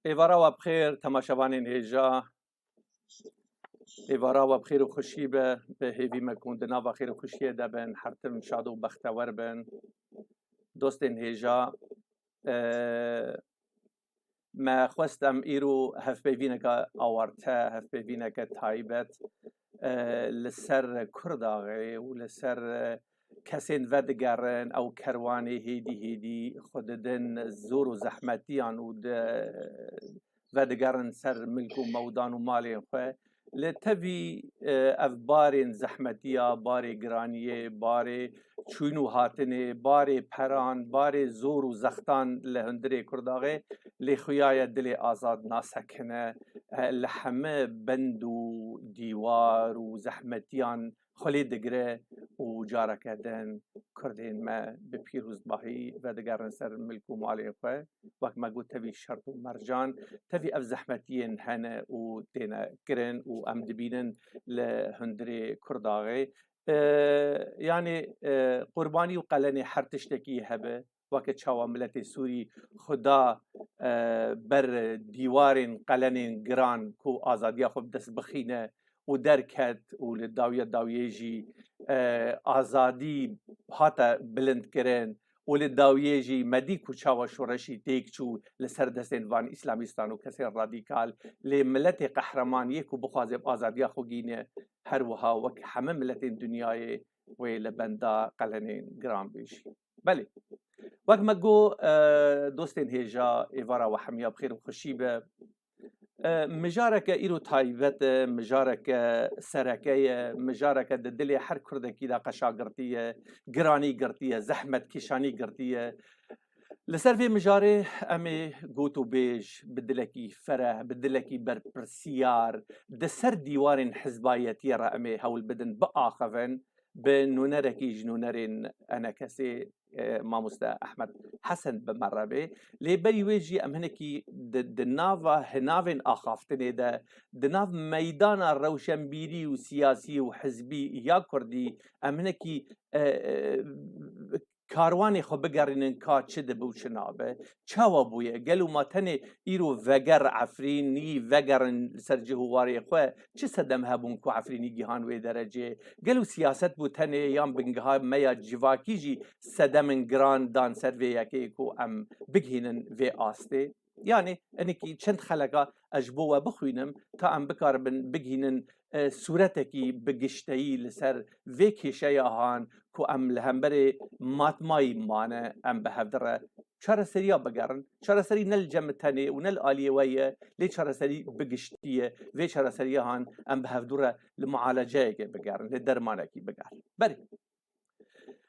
ایوارا و بخیر تماشاوانین هیجا ایوارا و بخیر و خوشی به هیوی مکون دنا و خیر و خوشی دبن هرتم شاد و بختور بن دوستین هیجا ما خواستم ایرو هف ببینک آورته هف ببینک تایبت لسر کرداغی و لسر کسین ودگرن او کروانی هیدی خوددن زور و زحمتیان و ودگرن سر ملک و مودان و مالی خواه لتوی اف بارین زحمتیا باری گرانیه باری چوینو هاتنه باری پران باری زور و زختان لهندره کرداغه لخویای دل آزاد ناسکنه لحمه بند و دیوار و زحمتیان خلی دگره و جارکه دن کردین ما به پیروز باهی و دگرن سر ملک و مالی خواه وقت ما گوت تبی شرط و مرجان تبي اف زحمتين هنا و تينا كرن و ام دبينن لهندري كرداغي يعني قرباني وقلني حرتشتكي هبه وقت شاوا ملت سوري خدا بر دیوارین قلنین گران کو آزادیا خوب دست بخینه و درکت و لداویه جی آزادی هاتا بلند کرن و لداویه جی مدی کو چاوا شورشی تیک چو لسر دستین وان اسلامیستان و کسی رادیکال لملت قهرمانی کو بخوازب آزادیا خوگینه هر وها وک همه ملت دنیای و لبندا قلنین گران بیشی بله وقت ما جو دوستين هيجا إيفارا وحميا بخير وخشي به مجارك إيرو تايبت مجارك سركية مجارك دلي حر كردكي دا قشا قرطية قراني قرطية زحمة كيشاني قرطية لسر في مجاري أمي قوتو بيج بدلكي فرح بدلكي برسيار دسر ديوارين حزبايتي را أمي هول بدن بآخفن بنونركي جنونرين أنا كسي ماموستا أحمد حسن بمربي لبري ويجي أم هنكي دنافا هنافين آخافتني دا دناف ميدان روشنبيري وسياسي وحزبي يا كردي أم هنكي کاروانی خو بگرینن کا چه دبو چنابه چاوا بویه گلو ما تنه ایرو وگر عفرینی وگرن سر جهواری خو چه سدم هبون کو عفرینی گیهان و درجه گلو سیاست بو تنه یام بنگها میا جواکی جی سدم گران دان سر وی یکی کو ام بگهینن و آسته يعني انكي چند خلقا اجبوا بخوينم تا ام بكار بگهینن صورتكي بگشتي لسر ويكي شياهان كو ام لهمبري ماتماي مانا ام بهفدره چرا سريا بگرن چرا سري نل جمتني ونل آليوية لي چرا سري بگشتيه وي چرا سرياهان ام بهفدره لمعالجه بگرن لدرمانكي بگرن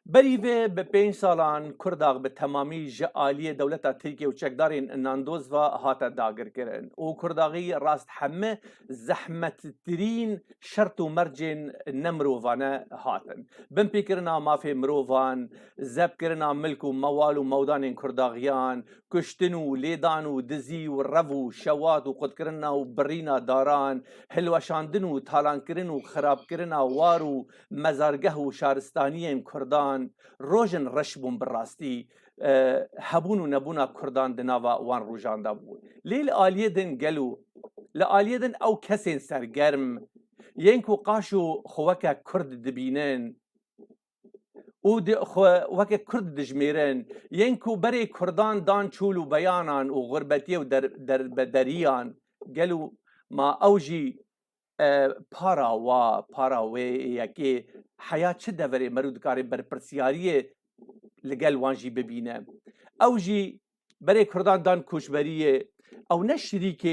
بری به 5 سالان کرداغ به تمامی جعالی دولت ترکیه و چکدارین ناندوز و هاتا داگر کرن و کرداغی راست همه زحمت ترین شرط و مرجن نمروفانه هاتن بن پیکرنا مافی مروفان زب کرنا ملک و موال و مودان کرداغیان کشتن و لیدان و دزی و رو و شوات و قد کرنا و برینا داران هلوشاندن و تالان کرن و خراب کرنا وار و مزارگه و شارستانی کردان روژن رشبون براستی هبون و نبونا کردان دناوا وان روژان دا بود لیل آلیه دن گلو لآلیه دن او کسین سرگرم ینکو قاشو خوکا کرد دبینن او وکه کرد دجمیرن ینکو بری کردان دان چولو بیانان و غربتی و در بدریان گلو ما اوجی پارا و یکی حیات چه دوره مرود کاری بر پرسیاریه لگل وانجی ببینه او جی برای کردان دان کوشبریه او نه شریک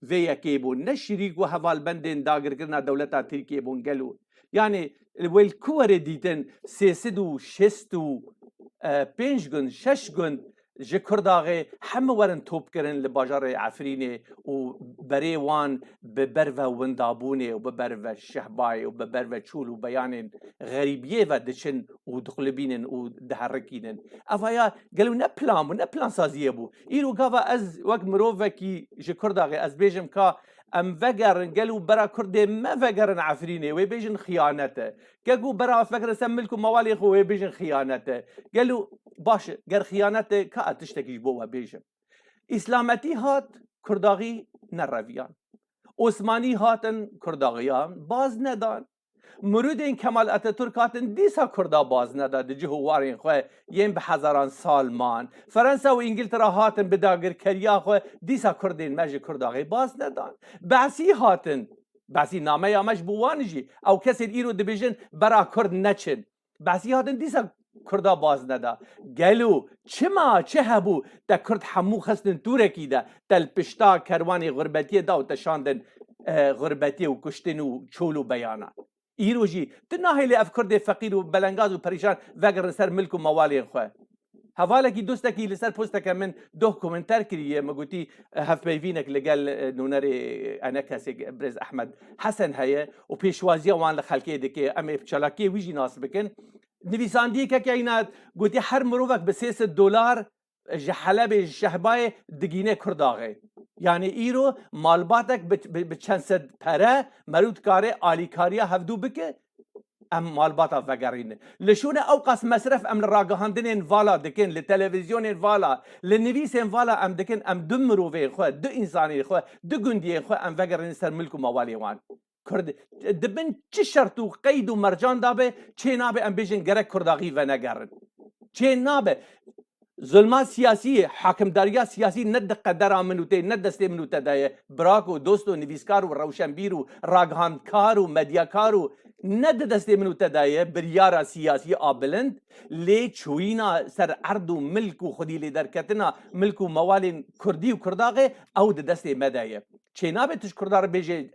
وی یکی بون نه شریک و حوال بندین داگر کرنا دولتا ترکیه بون گلو یعنی ویل کوره دیتن 365 گن 6 گن جه کرداغه همه ورن توپ کرن لباجار عفرینه و بری وان ببرو وندابونه و ببرو شهبای و ببرو چول و بیان غریبیه و دچن و دخلبینن و دهرکینن افایا گلو نه پلان سازیه بو ایرو گاوا از وقت مروفه کی جه کرداغه از بیجم که ام وگرن گلو برا کرده ما وگرن عفرینه و بیجن خیانته گلو برا فکر سملکو موالی خو و بیجن خیانته گلو باشه گر خیانته که اتشتکیش بو و بیجن اسلامتی هات کرداغی نرویان عثمانی هاتن کرداغیان باز ندان مرود این کمال اتاتورک هاتن دیسا کردا باز نداد جهوارین خو یم به هزاران سال مان فرانسه و انگلترا هاتن به داگرکریا خو دیسا کردین مج کرداغی باز ندان بعثی هاتن بعثی نامه یا مج بوانجی او کسی ایرو دبیژن برا کرد نچن بعثی هاتن دیسا کردا باز ندا گلو چه هبو دا کرد همو خستن تورکی دا تل پشتا کروانی غربتی دا و تشاندن غربتی و کشتن و چول و بیانا ایروجی تناهی اف کرد فقیر و بلنگاز و پریشان وگر سر ملک و موالی خواه حواله کی دوستکی لسر پوستک من دو کومنتر کریه مگوتی هف بیوینک لگل نونر انا کسی برز احمد حسن هیه و پیشوازی وان لخلقه دکه امی چلاکی ویجی ناس بکن نویساندی که اینات گوتی هر مروفک به $300 حلب شهبای دگینه کرداغه یعنی ایرو مالباتک به چند صد پره مرود کاره آلیکاریا هفدو بکه ام مالباتا وگرینه لشونه اوقاس مصرف ام راگهاندن والا دکن لتلویزیون والا لنویس والا ام دکن ام دو مروفه خو دو انسانی خو دو گندی خو ام وگرین سر ملک و موالی وان کرد دبن چه شرط و قید و مرجان دابه چه نابه ام بیشن گره کرداغی و نگرن چه نابه ظلمات سیاسی حاکمداریا سیاسی ند قدر منوته ند دست منوته دایه براک و دوست و نویسکار و روشنبیر و راگهاندکار و مدیاکار و ند دست منوته دایه بریارا سیاسی آبلند لی چوینا سر عرض و ملک و خودی لی درکتنا ملک و موال کردی و کرداغه او دست مدایه چه نابه تش کردار بیجه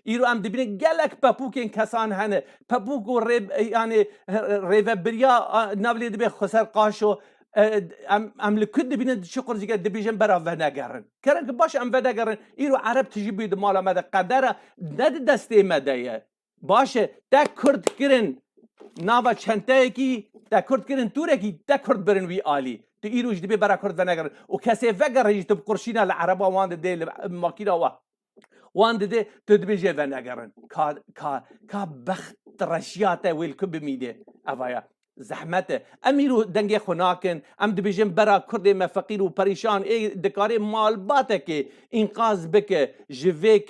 ایرو ام دبینه گلک پپوک این کسان هنه پپوک و یعنی ریو بریا نولی دبی خسر قاشو ام لکد دبینه شکر زیگه دبیجن برا و نگرن کرن که باش ام و نگرن ایرو عرب تجی بید مالا مده قدره ند دسته مده باشه دا کرد کرن ناوا چنته کی دا کرد کرن توره کی دا کرد برن وی آلی تو ایروش دبی برا کرد و نگرن و کسی وگر هیچ تب قرشینا لعربا وانده ده ماکینا وانده ده تو دبیجه و نگرن کا بخت رشیاته ویل کب میده اوایا زحمته امیرو دنگه خناکن ام دبیجن برا کرد ما فقیر و پریشان ای دکاره مالباته که انقاذ بکه جوی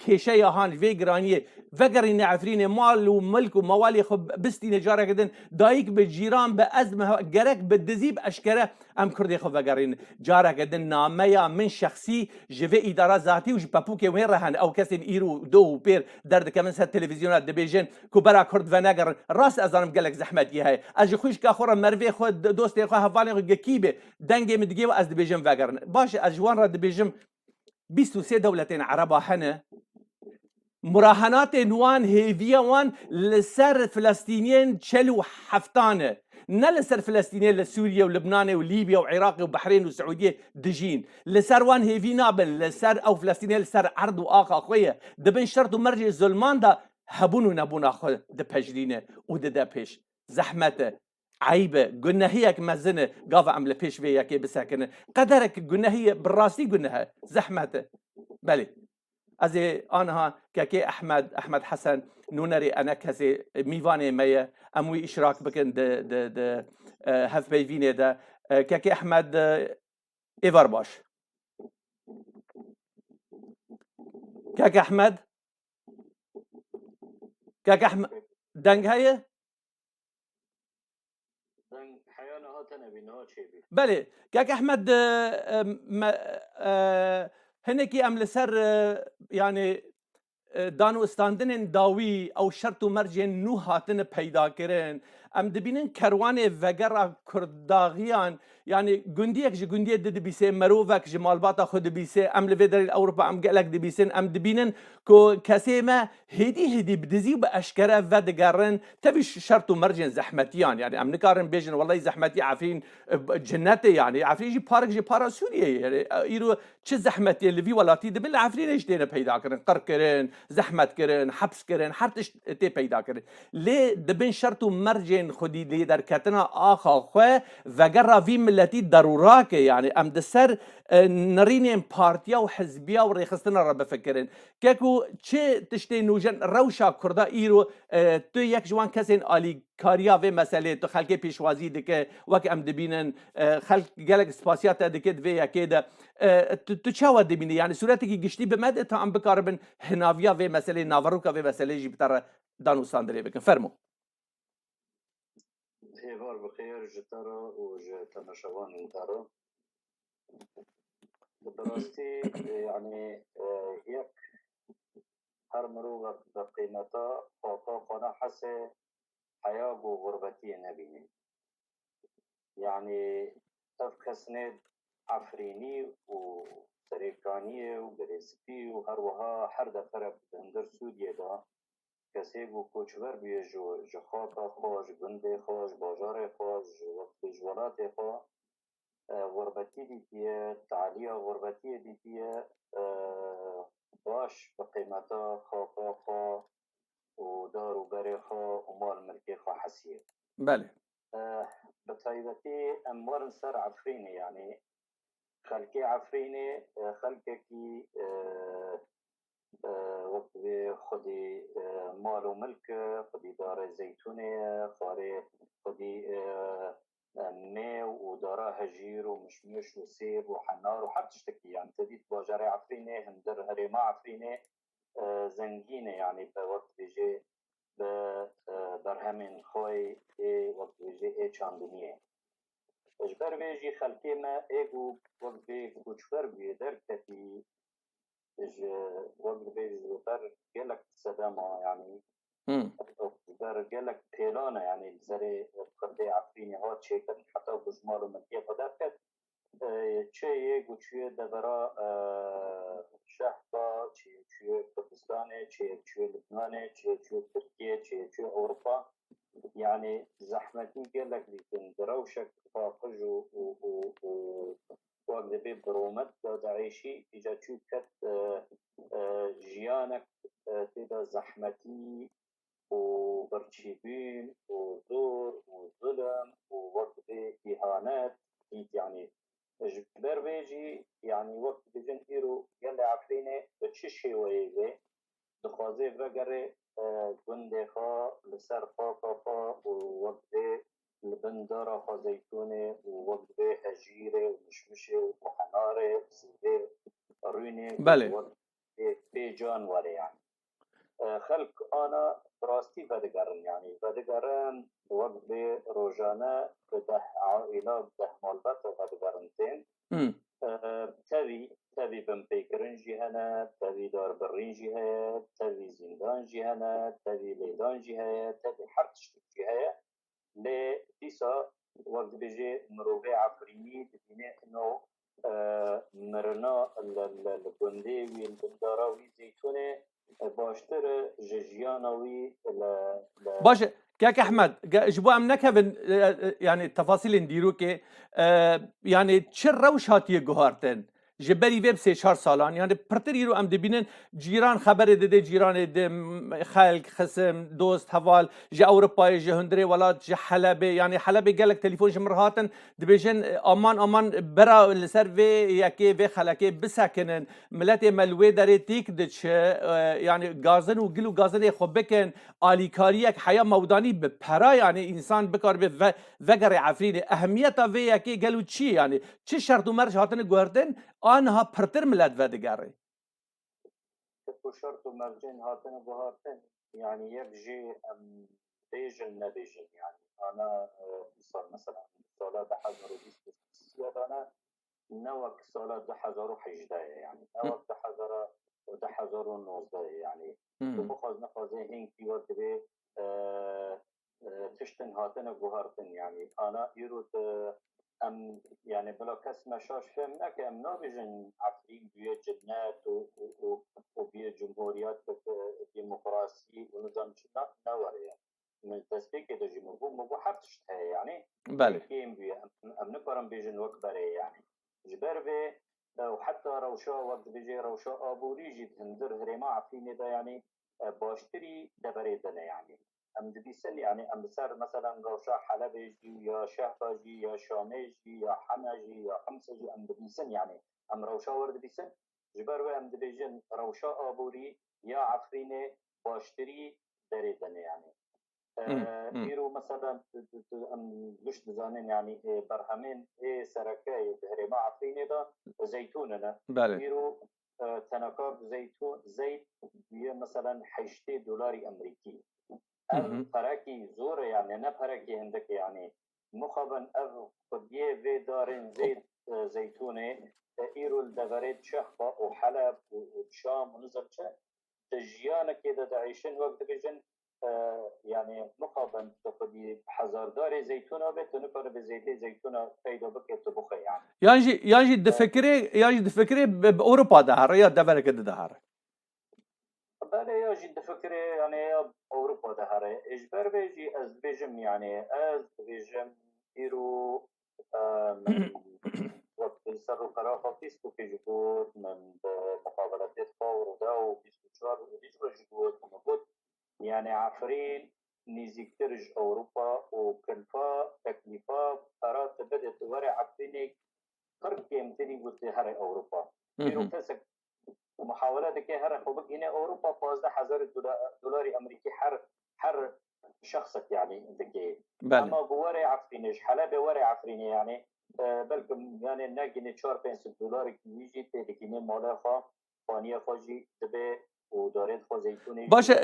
کشه یهان جوی گرانیه وگرین عفرین مال و ملک و موالی خب بستی نجاره کدن دایک به جیران به ازمه گرک به دزیب اشکره ام کرده خب وگرین جاره کدن نامه یا من شخصی جوی اداره ذاتی و جپپو که وین رهن او کسی ایرو دو و پیر درد که من سر تلویزیونات دبیجن که برا کرد و نگرن راست ازانم گلک زحمتی های از خویش که خورا مروی خود دوستی خود حوالی خود گکیبه دنگی مدگی و از دبیجم وگرن باشه از جوان را دبیجم 23 دولتين عربا هنا مراهنات نوان هيفيا وان لسر فلسطينيين تشلو حفتانه نلسر فلسطينيين لسوريا ولبنان وليبيا وعراق وبحرين والسعوديه دجين لسر وان هيفي نابل لسر او فلسطينيين لسر عرض واخا خويا دبن شرط ومرجع الظلمان دا هبون ونبون اخو دبجرينه وددبش زحمته عيبه جنهيك مزنه قاف عمل بيش فيا كي بساكنه قدرك جنهيه بالراسي جنها زحمته بلي ازي انا كاكي احمد حسن نونري انا كزي ميفاني مية اموي اشراك بكن د هف بيفيني دا كاكي احمد ايفر باش كاكي احمد دنگ هي بله كاك احمد هنكي ام لسر يعني دانو استاندن داوي او شرط و مرج نو هاتن پیدا کرن ام دبینن کروان وگر کرداغیان يعني گندیک ج گندی د بیسه مروفک ج مالباتا خود بیسه ام لودر اوروبا ام گلک د بیسن ام دبینن کو کسیما هدی بدزی و اشکره و دگرن تبیش شرط و مرج زحمتیان يعني ام نکارن بیجن والله زحمتی عفرین جنت يعني عفرین جی پارک جی پارا سوریه يعني ایرو چه زحمتی لوی ولاتی دبل عفرینش دینه پیدا کرن قر کرن زحمت کرن حبس کرن هر تی پیدا کرن لی دبن شرط و مرج خودی لی در کتنا آخا خو وگر وی ملتي ضرورات يعني ام دسر نرين بارتيا وحزبيه وريخستنا راه بفكرن كاكو تشي تشتي نوجن روشا كردا ايرو تو يك جوان كسين الي كاريا في مساله تو خلقي بيشوازي دك وك ام دبينن خلق جالك سباسيات دك في كده تو تشاو دبيني يعني صورتك گشتي بمد تا ام بكاربن هناويا في مساله نافروكا في مساله جي بتر دانو ساندري بكن فرمو هیوار بخیر جتارا و جتماشوان انتارا بدراستی يعني هيك هر مروغة بقيمتا خاطا قنا حسي حياة وغربتي نبيني يعني تفكسند عفريني وسريكانية وبريسبي وهروها حردة فرق بندر سودية دا کسی گو کوچور بیه جو خاطا خوش گنده خوش باجار خوش وقت جوالات خوش غربتی دیتیه تعلیه غربتی دیتیه باش بقیمتا خاطا خوا و دار و بر خوا و مال ملکی خوا حسیه بله بطایبتی اموار سر عفرینه يعني خلقي عفرینه خلقي کی وقت خودی مال و ملک خودی دار زیتونه خودی مي ودارا هجير ومشمش وسير وحنار وحب تشتكي يعني تديت باجر عفرينه هندر هريما عفرينه زنجينه يعني بوقت بيجي برهمين خوي وقت بيجي چاندنيه اجبر بيجي خلقي ما ايجو وقت بي كوچفر بيدر كتي وقت بيجي بر جلك سداما يعني برجلك بيلانه يعني زري قردي عفريني هات شيكن حتى بجمال ومنتيه قدرت چه گوچه دبرا شهبا چه كردستان چه لبنان چه تركيا چه اوروبا يعني زحمتي قال لك لكن دروشك فاقج و وقت بي برومت دعيشي اجا تشوكت جيانك تدا زحمتي وبرشيبين وزور وظلم ووقت إهانات يعني جبر بيجي يعني وقت بيجن إيرو يلا عفرينه بتششي ويبي دخوازي فقري گنده خوا لسر خوا ووقت البندرة خوا زيتونة ووقت هجيرة ومشمشة وحنارة وسيدة رونة بله ووقت بيجان ولا يعني خلق أنا راستي بدقرن يعني بدقرن وقت بروجانة بده عائلة بده مالبات بدقرنتين تبي بمبيكرن جهنا تبي دار برين جهة تبي زندان جهنا تبي ميدان جهة تبي حرتش جهة لتيسا وقت بيجي مروبي عفريني تبيني انه مرنا الجندي والبندراوي زيتونة باشتر جيانوي باشه كاك احمد جبو ام نكفن يعني التفاصيل نديرو كي يعني تشر روش هاتيه جوهرتن جبري ويب سي شهر سالان يعني برتريرو ام دبينن جيران خبر دده جيران دم خلق خصم دوست حوال جي اوروبا جي هندري ولات جي حلب يعني حلب قالك تليفون جمرهاتن دبيجن امان برا لسر في يكي في خلقي بسكنن ملاتي ملوي داري تيك دش يعني غازن وقلو غازن خبكن آلیکاریک حیا مودانی به پرا يعني انسان بکار به وگر عفرین اهمیت وی یکی گلو چی يعني چه شرط و مرج هاتن گوردن آنها پرتر ملت و دگره شرط و مرجين هاتن بهاتن يعني يبجي ام بيجن نبيجن يعني انا صار مثلا سالات حزر وبيست انا نوك سالات حزر وحجداية يعني نوك حزر وده حزر ونوزده يعني بخوز نخوزه هنكي وقت بي تشتن هاتن بهارتن يعني انا يروت ام يعني بلا كس مشاش فهم نك ام نابجن عفرين بيه جنات وبيه جمهوريات ديمقراطي ونظام شنا نوري من تسبيك ده جمهور مو حبتش يعني بله كيم بيه ام نقرن بيجن وقبري يعني جبر بيه وحتى روشا وقت بيجي روشا ابوري جيت هندر هريما عفرين ده يعني باشتري دبريدنا يعني ام دبیسن يعني ام بسر مثلا روشا حلب جي يا شهبة جي يا شامي جي يا حما جي يا حمص جي ام دبيسن يعني ام روشا ورد بيسن جبر و ام دبيجن روشا آبوري يا عفرينه باشتري دريدن يعني ايرو مثلا ام لوش دزانين يعني برهمين سركاي بهرما عفرينه دا زيتوننا بله ايرو تناكار زيتون زيت مثلا $8 امريكي اف فرقی زور يعني نه فرقی هندك يعني مخابن اف قديه في دارين زيت زيتونه ايرو الدغريت شخبة وحلب وشام ونزل شا تجيانا كده تعيشين وقت بيجن يعني مقابل تقدي حزاردار زيتونه بتنفر بزيتي زيتونه فايدة بك تبخي يعني يعني دفكري بأوروبا دهر يا دفرك دهر بله یا جد فکری يعني أوروبا دهره إجبار بيجي از بيجم يعني از بيجم إيرو من وقت سر قرافة فيستو في جهود من مقابلات فور ودا وفيستو شهر وفيستو جهود موجود يعني عفرين نيزيكترج أوروبا وكلفا تكلفة قرارات بدأت ورع عفريني فرق يمتني بوتهر أوروبا إيرو كسك ومحاولات كي هر خوبك هنا أوروبا $15,000 أمريكي حر شخصك يعني دكي أما بوري عفرينيش حلبة وري عفريني يعني بلكم يعني ناقيني $4-5 كيجي تدكيني مولاخا فانيا خاجي تبي ودارين خو زيتوني باشه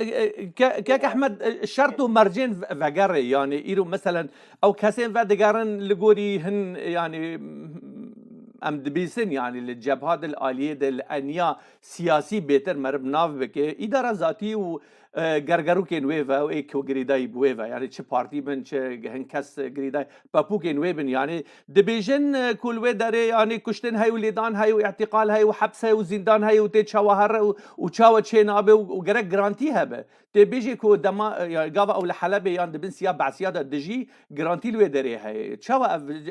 كاك احمد الشرط ومرجين فقري يعني ايرو مثلا او كاسين فدقارن لقوري هن يعني ام دبيسن يعني للجبهات الآلية الأنيا سياسي بيتر مرب ناف بكي إدارة ذاتي و گرگرو کن ویفا و ایک گریدای بویفا يعني چه پارتی بن چه هنکس گریدای بابو کن ویبن يعني دبيجن كل وداره يعني كشتن هاي وليدان هاي واعتقال هاي وحبس هاي وزندان هاي وتشاوهر وتشاو تشينابه وجرك جرانتي هبه تبيجي كو دما يعني قاوا او لحلبه يعني دبن سياب بعد سياده دجي جرانتي الوداره هاي تشاو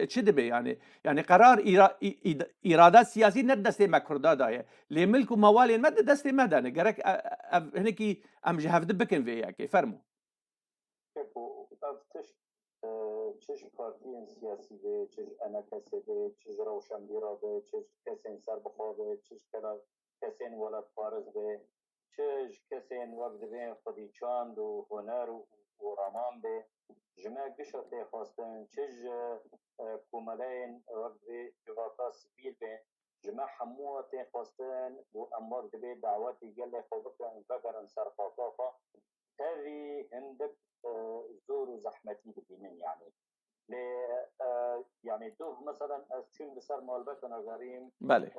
تشدبه يعني قرار إرادات سياسية ندست مكردا داية لملك موالي ما دست ما دانه جرك هنكي ام جهاف دبكن فيها كي فرمو چش پارتیین سیاسی به چش انا کسی به چش روشنبیرا به چش کسین سر بخوا به چش کسین ولد پارز به چش کسین وقت به خودی چاند و هنر و رامان به جمع گشت خواستن چش کوملین وقت به جواتا سبیل به جمع حموات خواستن و امور به دعوتی گل خوبکن بگرن سر خاطافا هذه عندك زور وزحمتي ببينن يعني يعني دوه مثلا شون بصير مالبك انا غريم بله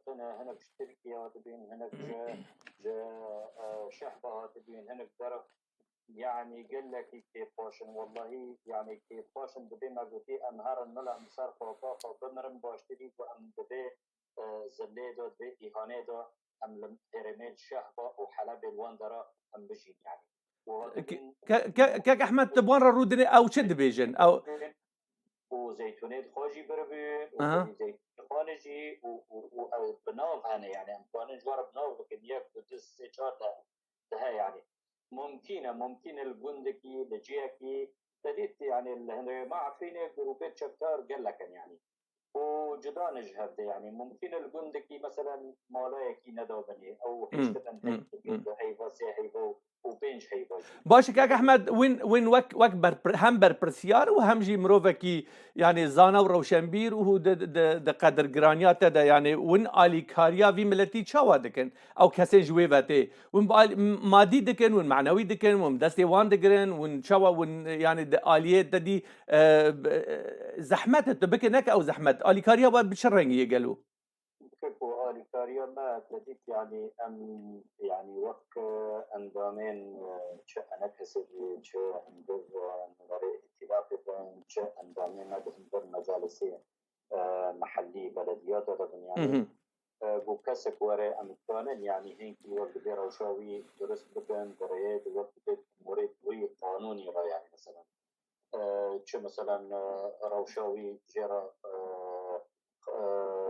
هنا بتركيا تبين هنا شحبه تبين هنا درف يعني قال لك كيف باشن والله يعني كيف باشن بدي ما قلتي انهار الملا مسار فوقا بمرم باشتري وام بدي زليدو بدي اهانيدو ام هرميل شحبه وحلب الوندره ام بجين يعني كاك احمد تبغى رودني او شد بيجن او وزيتونات خاجي بربي وزيتون خانجي وبناف هنا يعني امكان جوار بناف كمية بتدس شارتا ده يعني ممكن الجندكي لجيكي تديت يعني اللي ما عارفين جروبات شكتار قال لك يعني وجدا نجهد يعني ممكن الجندكي مثلا مالايكي ندابني او هشتن هيفا سيهيفا وبينش هيفا باشه كاك احمد وين وك هم برسيار وهم جي مروفكي يعني زانا وروشنبير وهو د قدر جرانيات ده يعني وين الي كاريا في ملتي تشاوا دكن او كسي جويفاتي وين مادي دكن وين معنوي دكن وين دستي وان دكن وين تشاوا وين يعني اليات دي زحمت تبكنك او زحمت الي كاريا بشرنجي قالوا كيفو آلي كاريا ما تديك يعني يعني وقت اندامين چه انا كسبي چه اندر نظري ائتلاف بين چه اندامين اندر مجالسي محلي بلديات يعني بو كسك ورا امكانن يعني هيك وقت بيروشاوي درس بكن بريد وقت مريد وي قانوني را يعني مثلا چه مثلا روشاوي جرا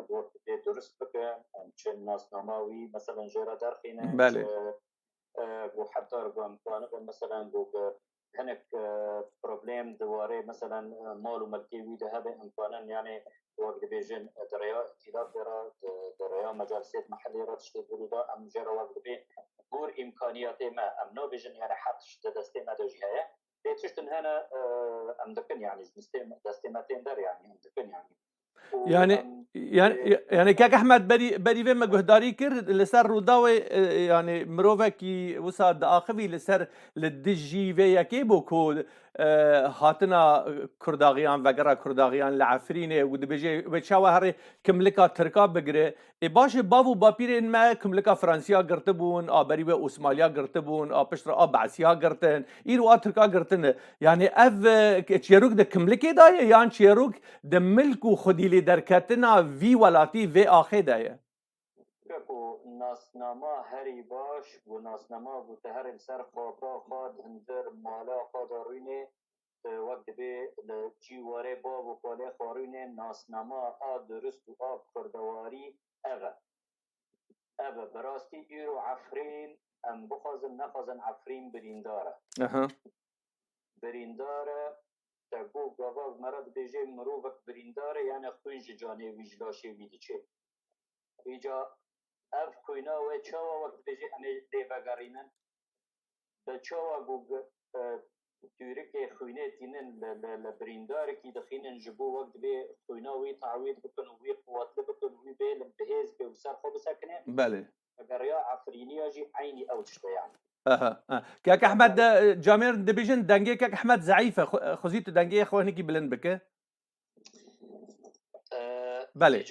وقت درست بکن چه ناسنامه‌وی مثلا جرا درخینه بله و حتی رو امکانه مثلا هناك بروبليم دواري مثلا مال وملكي ويدا هذا امكانا يعني وقت بيجن دريا ائتلاف دريا مجالسات محلية را تشتغل ودا ام جرا وقت بي بور امكانيات ما ام نو بيجن يعني حتى دستي ما دوجي هيا بيتشتن هنا ام دكن يعني دستي ما تندر يعني ام دكن يعني يعني كاك احمد بري فيما جهداري كر لسر روداوي يعني مروفكي وساد اخوي لسر للدجي في يكيبو كو هاتنا كرداغيان وغرا كرداغيان لعفرينه ودبجي بتشاو هري كملكا تركا بگره ای باش باو باپیرین ما کملکا فرانسیا گرتبون بري و اوسمالیا گرتبون پشتر بعثیا گرتن ایرو ترکا گرتن يعني اف تشيروك ده كملكي دايه يعني تشيروك ده ملكو خدي لي دركتنا في ولاتي في اخي دايه كو ناسنامه هری باش و ناسنامه بو تهر سر خوابا خواد هندر مالا قادرینه وقت به جیواره با و کاله خارینه ناسنامه آ درست و آ کردواری اوه براستی ایرو عفرین ام بخوازن نخوازن عفرین برینداره برینداره تگو گاوا مرد بیجه مروفک برینداره یعنی خوینج جانه ویجلاشی ویدی چه ایجا اف کوینا و چاوا وقت بیجه امی دیوگرینن به چاوا گوگ تورک خوینه تینن لبریندار کی دخینن جبو وقت به خوینا وی تعویض بکن وی قوات بکن وی به بهز به وسر خو بسکنه بله اگر یا عفرینی جی عینی او تشته يعني كاك احمد جامير دبيجن دنجي كاك احمد ضعيفه خزيت دنجي اخواني كي بلن بك بله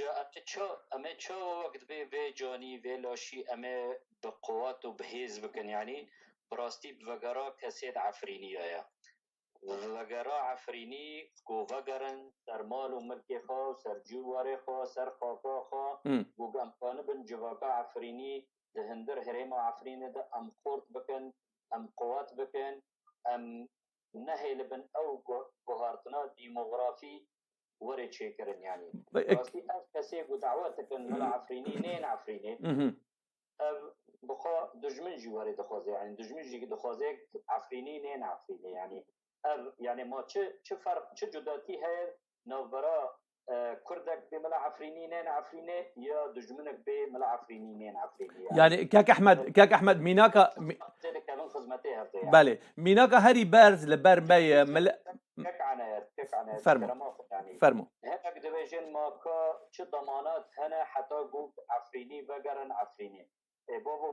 اما چو وقت به جانی و لاشی اما بقوات و بهز بکن يعني براستی بوگرا کسید عفرینی آیا وگرا عفرینی کو وگرن سر مال و ملک خوا سر جواره خوا سر خاکا خوا گو امکانه بن جواکا عفرینی ده هندر هریم عفرینی ده ام خورد بکن ام قوات بکن ام نهی لبن او گوهارتنا دیموغرافی وره چه کرن يعني راستی اف کسی گو دعوت کن ملا عفرینی نین عفرینی بخوا دجمن جواره دخوازه يعني دجمن جي دخوازه عفرینی نین عفرینی يعني يعني ما چه فرق چه جداتی ہے نوبرا كردك بملا عفريني نين عفريني يا دجمنك بملا عفريني نين عفريني يعني كاك احمد ميناكا ذلك من خدمتها بله ميناكا هاري بارز لبربي كك عناية فرمو هناك دبيجن ماكا چه ضمانات هنا حتى قوب عفريني بقرن عفريني بابا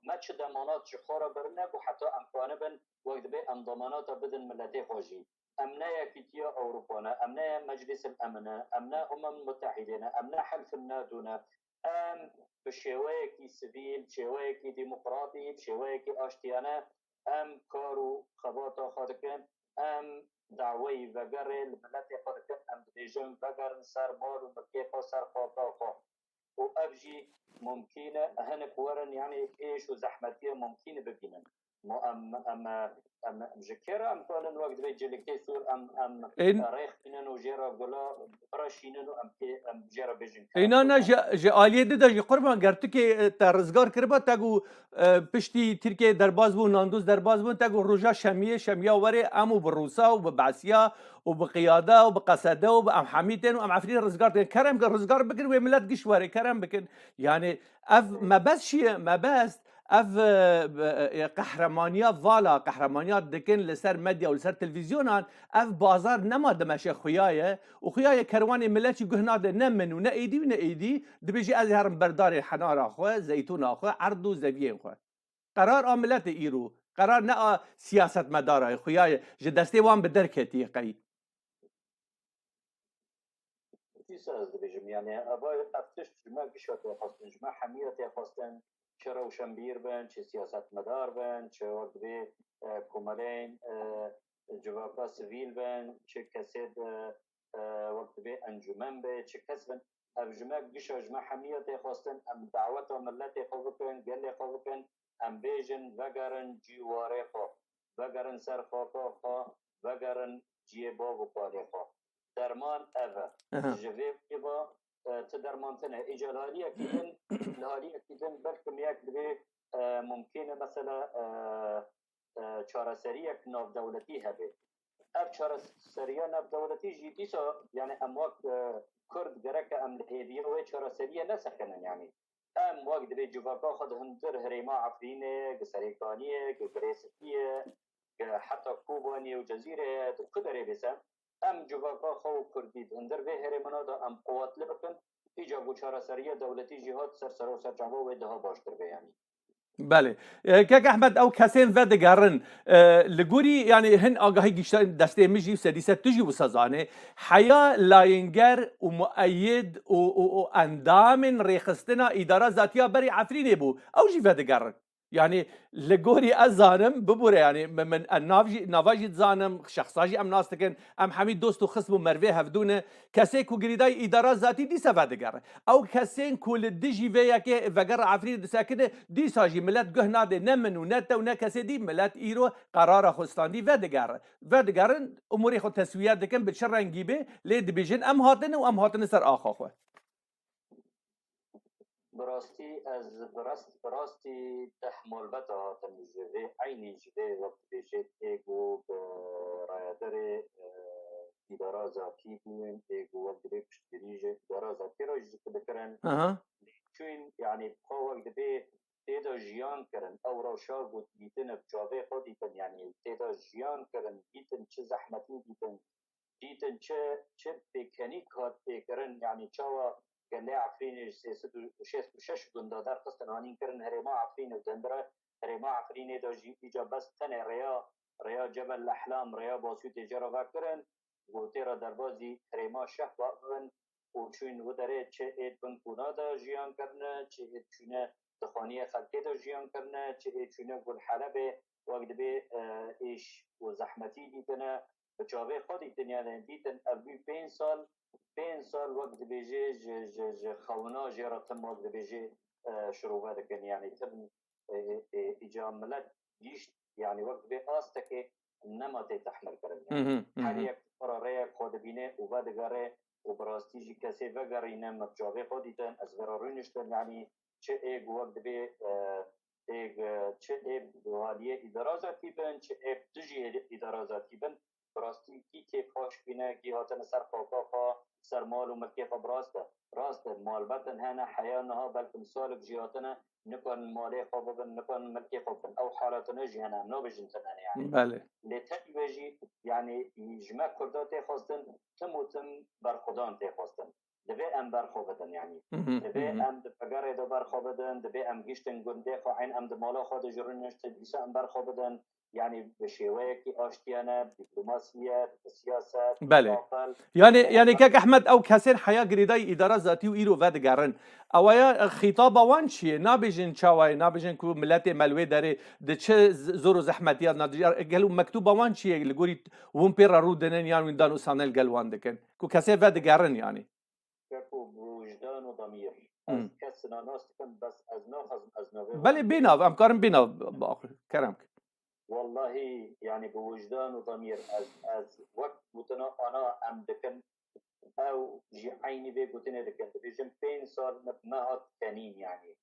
ما چه ضمانات چه خورا برنب و حتى امکانه بن وقت به ام ضمانات بدن ملتي خوشي امنا يكتيا اوروبانا امنا مجلس الامن امنا متحدين امنا حلف الناتونا ام بشوايكي سبيل بشوايكي ديمقراطي بشوايكي اشتيانا ام كارو خباطا خادكن ام دعوي وغير الملتي خادكن ام ديجن وغير سر مال ومكيفا سر خاطا وابجي ممكنه هنك ورن يعني ايش وزحمتيه ممكنه ببينن ام جكرا ام كان الوقت بيجي لك سور ام ريخ انن وجرا غلا براشينن ام جرا بيجن انا جاليه ده قربان گرتك ترزگار کربا تاگو پشتی ترکیه درباز بو ناندوز درباز بو تاگو روجا شميه وره امو بروسا وبعسيا وبقياده وبقصده وبام حميتين وام عفرين رزقار كرم رزقار بكن وملات قشواري كرم بكن يعني اف ما بس شيء ما بس اف قهرمانيات ظالا قهرمانيات دكن لسر ميديا ولسر تلفزيونان اف بازار نما دمشق خيايه وخيايه كرواني ملاتي قهناد نمن ونأيدي ونأيدي دبيجي ازهر برداري حنار اخوه زيتون اخوه عرضو زبيه اخوه قرار عملات ايرو قرار نا سياسه مدار خيايه جدستي وان بدركتي قي يعني ابا افتش جماعه قشوت خاصن جماعه حميه خاصن چه روشنبیر بن چه سیاست مدار بن چه وقت به کوملین جوابا سویل بن چه کسید وقت به انجمن به چه کسبن ابجمع گش اجماع حمیت خواستن ام دعوت و ملت خو بکن گل خو بکن ام بیژن وگرن جیواره خو وگرن سر خو وگرن جیبا و پاله خو درمان اوه جوی با تدرمانتنه اجالاليه كيدن الهاليه كيدن بلكم ياك بغي ممكن مثلا چارەسەریەک ناودەوڵەتی هەبێ ئەف چارەسەریە ناودەوڵەتی ژی دیسا یعنی ئەم وەک کورد گەرەکە ئەم لە هێویەوەی چارەسەریە نەسەکەنن یعنی ئەم وەک دەبێ جوڤاکا خۆ هەندتر هەرێما عەفرینێ گەسەرێکانیە گەبرێسەتیە حتا کوبانیە و جەزیرەیە کو دەرێ بێسە ئەم جوڤاکا خۆ و کوردی هەندر vê herêmana ئەم قوت li bikin îca bû çareseriya dewletî jî hat ser û serçava wê daha baştir vê yanî بله كاك احمد او كاسين فد قارن لغوري يعني هن اغاهي گشتن دسته مجي سديسه تجي وسازانه حياه لاينجر ومؤيد واندام ريخستنا اداره ذاتيه بري عفرين بو او جي فد قارن يعني لغوري ازانم ببوره يعني من نافاجي زانم شخصاجي ام ناس تكن ام حميد دوستو خصم مروي هفدونه كاسي كو غريداي اداره ذاتي دي سفد قارن او كاسين كل ديجي فيا كي فقر عفرين دساكده دي ساجي ملت گهنا ده نمن و نتا و نکسی دی ملت ایرو قرار خستاندی ودگارن اموری خود تسویه دکن به چه رنگی به لید بیجن ام هاتن سر آخا خو براستی تحمل بتا هاتن جوه عینی جوه وقت بیجت ایگو رایدر اداره ذاتی بوین ایگو وقت بی پشتگیریجه اداره ذاتی را جزت بکرن چون یعنی بخوا وقت بی تیدا جیان کرن او روشا بود دیتن بجاوه خود دیتن یعنی تیدا جیان کرن دیتن چه زحمتی دیتن چه بکنی کات بکرن یعنی چاوا گله عفرین 366 گنده در قصد نانین کرن هرما عفرین دندره هرما عفرین دا ایجا بس تن ریا جبل الاحلام ریا باسو تجارة وکرن و تیرا دربازی هرما شهر وقفن و چون و داره چه اید بنکونا دا جیان کرنه چه اید چونه دخانیه خلقه دا جیان کرنه چه چونه گل حلبه وقت به ایش و زحمتی دیتنه بچاوه خود دیتن دیتن اوی 5 سال وقت بیجه خوانا جیراتم وقت بیجه شروع دکن یعنی تم ایجا ملت گیشت یعنی وقت به آسته نماته تحمل کرن یعنی هر یک قراره خود بینه و بدگاره و براستی جی کسی وگرینه مجاوه خود دیتن از ورارونشتن یعنی چه ایگ وقت به چه ایگ والیه اداره ذاتی بن چه ایگ دجی اداره ذاتی بن براستی کی که خوش بینه کی هاتن سر خواه سر مال و ملکی خواه راسته مال بطن هنه حیانها بلکن سالک جیاتنه نکن مالی خواه ببن نکن ملکی خواه ببن او حالاتنه جی هنه نو بجن تنه یعنی بله لیتن بجی یعنی جمع کرده تی خواستن تم و تم برخودان تی خواستن دبی ام برخو بدن یعنی دبی ام دپگر دو برخو بدن دبی ام گیشتن گنده خو عین ام دمالا خود جرونشت دیسا ام برخو بدن يعني بشوية أشتيانة دبلوماسية سياسة بله يعني كاك أحمد أو كسر حياة قريداي إدارة ذاتي وإيرو فاد قارن أويا خطاب وانشي نابجن شواي نابجن كو ملاتي ملوي داري دتش زورو زحمتيات نادجار قالوا مكتوبة وانشي اللي قولي ومبيرا رودنن يعني وندانو سانل قالوان دكن كو كسر فاد قارن يعني كاكو بوجدان وضمير كسنا ناس كان بس از نو بله بينا أمكارن بينا بآخر كلامك والله يعني بوجدان وضمير از وقت بوتنا انا ام دكن او جي عيني بي بوتنا دكن بيجم 5 سال ما هات كانين يعني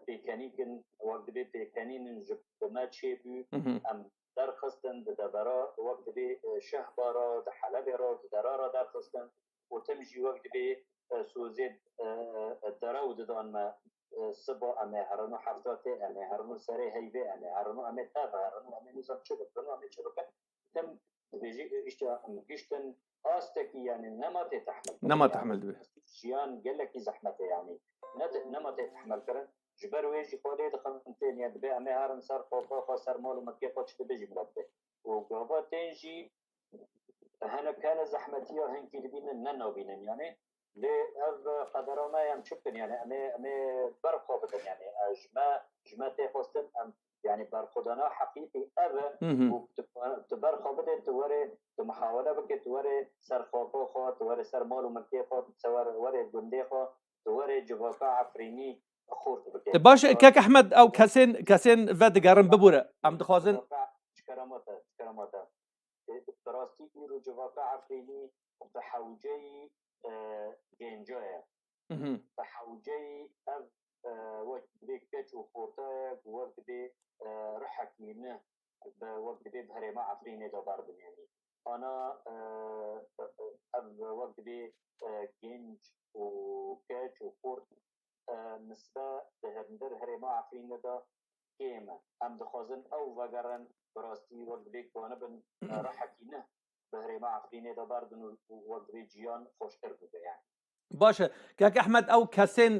بيكانيكن وقت بيكانين جب ما تشيبو ام درخستن دبرا وقت بي شهبارا دحلبرا درارا درخستن وتمجي وقت بي سوزيد الدرا ودان ما سبا امه هرنو حفتاته امه هرنو سره هيبه امه هرنو امه تافه هرنو امه نظام شبك هرنو امه شبكه تم بيجي اشتن آستكي يعني نما تحمل به جيان قال لك زحمته يعني نما تحمل كرن جبر ويجي خولي دخلتين يعني بي امه هرن سر خوفا سر مال ومكي قوتش بيجي مربه وقابا تنجي هنا كان زحمتي هنكي لبين ننو بينن يعني لأف قدرنا يم شكن يعني أمي برخو بدن يعني جما تخوستن أم يعني برخودنا حقيقي أبا وتبرخو بدن توري تمحاولة بك توري سر خوفو خو توري سر مالو ملكي خو توري جندي خو توري جواكا عفريني خورت بك باش كاك أحمد أو كاسين فاد قارن ببورة أم دخوازن شكراماتا براستي إيرو جواكا عفريني تحوجي گنجایه تحوجي اف وقت بي كتش وفورتا وقت بي رحكينه وقت بي بهرما عفرين دبار بنياني أنا أب وقت بي جنج وكاج وكورد نسبة دهندر هرما عفرين دا كيما أم دخوزن أو وقرن براستي وقت بي كونبن رحكينه بهرما عفرين دبار بن وقت بي جيان خوشتر بده يعني باشه كاك احمد او كسين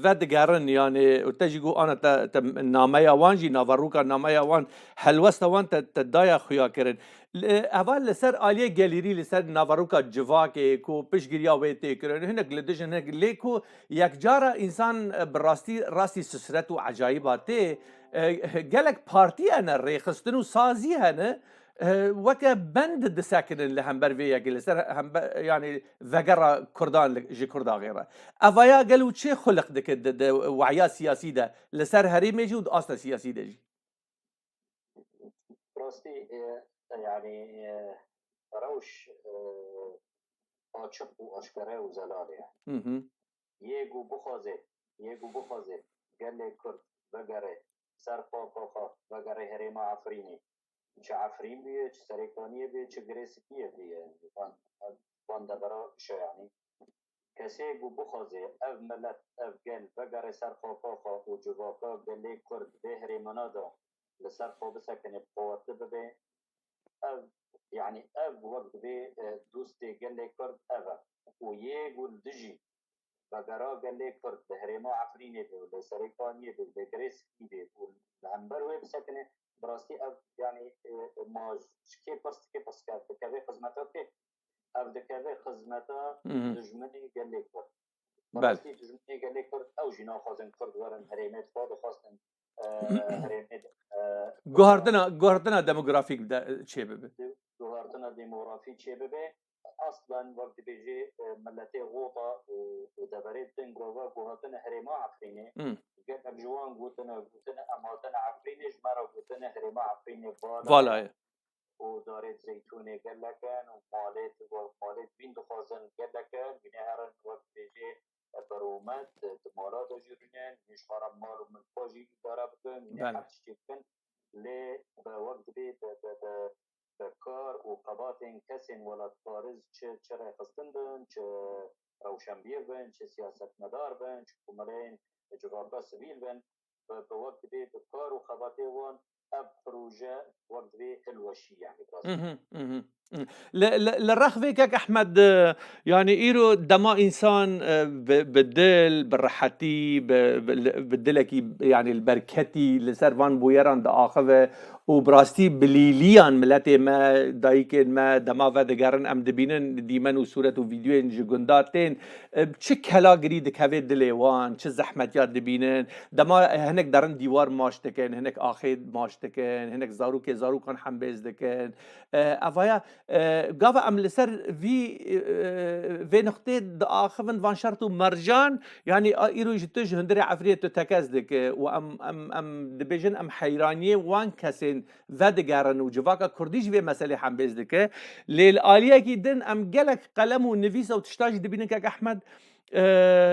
فدقرن يعني وتجيقو انا ناميا وانجي نافروكا ناميا وان حلوستا وان تدايا خويا كرن اول لسر اليه جاليري لسر نافروكا جواكي كو بشگريا ويتي كرن هناك لدجن هناك ليكو يك جارا انسان براستي راسي سسرت وعجايباتي قالك بارتي انا ريخستنو سازي هنا وكا بند دساكن اللي هم برفيا قال سر هم يعني ذكر كردان جي كردا غيره افايا قالوا شي خلق دك وعيا سياسي ده لسر هري موجود اصلا سياسي ده جي براستي يعني روش açık bu aşkare uzalar yani. Yegu bukhaze gelle Kurd vegare serpa vegare herema Afrini çe Afrin biye çe Serekaniye biye çe Gresikiye biye yani van da bara şey yani kese bu bukhaze ev millet ev gel vegare serpa u civaka gelle Kurd ve heremana da لسرقه بسكن بقوات ببي ev yani ev وقت بي دوستي قال لي كرد ev ويقول دجي بقرا قال لي كرد بهريما عفريني بي ولا سريكاني بي ولا جريسكي بي والعنبر وي بسكنه براستي ev yani ما كي بس كافي خدمتها كي ev دكافي خدمتها دجمني قال لي كرد براستي دجمني قال لي كرد او جينا خازن كرد ورن هريمات فاض خاصن هريمات گوهردنا دموگرافیک چه ببه گوهردنا دموگرافی چه ببه اصلا وقت بيجي ملتي غوطه ودبريت تنقوا قوتنا هريما عفريني قد جوان قوتنا اماتنا عفريني جمره قوتنا هريما عفريني فوالا ودارت زيتوني قال لك ومالت بين دخازن قال لك من هرن وقت بيجي برومات مالات جيرنين مش حرام مال من فاجي داربكن من حد شيكن لي بوقت بي بكار وقباتين كسن ولا طارز چه رخصتن بن چه روشنبير بن چه سياست مدار بن چه كمالين جغرافيا سبيل بن بوقت بي بكار وقباتين وان اب بروجه وقت بي الوشي يعني للرخ فيك احمد يعني ايرو دما انسان بالدل بالرحتي بالدلكي يعني البركتي لسرفان بويران دا اخذ وبراستي بليليان ملاتي ما دايكن ما دما فدقرن ام دبينن ديمن وصورة وفيديوين جگنداتين چه كلا قريد كافي دليوان چه زحمتيات دبينن دما هنك دارن ديوار ماشتكن هنك آخيد ماشتكن هنك زارو كان حنبيز دكن افايا قاف ام لسر في نقطة آخفن وان شرطو مرجان يعني ايرو جتج هندري عفرية تكازدك وام دبيجن ام حيرانية وان كسين فدقارن وجواكا كرديش في مسألة حنبيز دك للآلية جدا ام قلق قلم ونفيسة وتشتاج دبينك احمد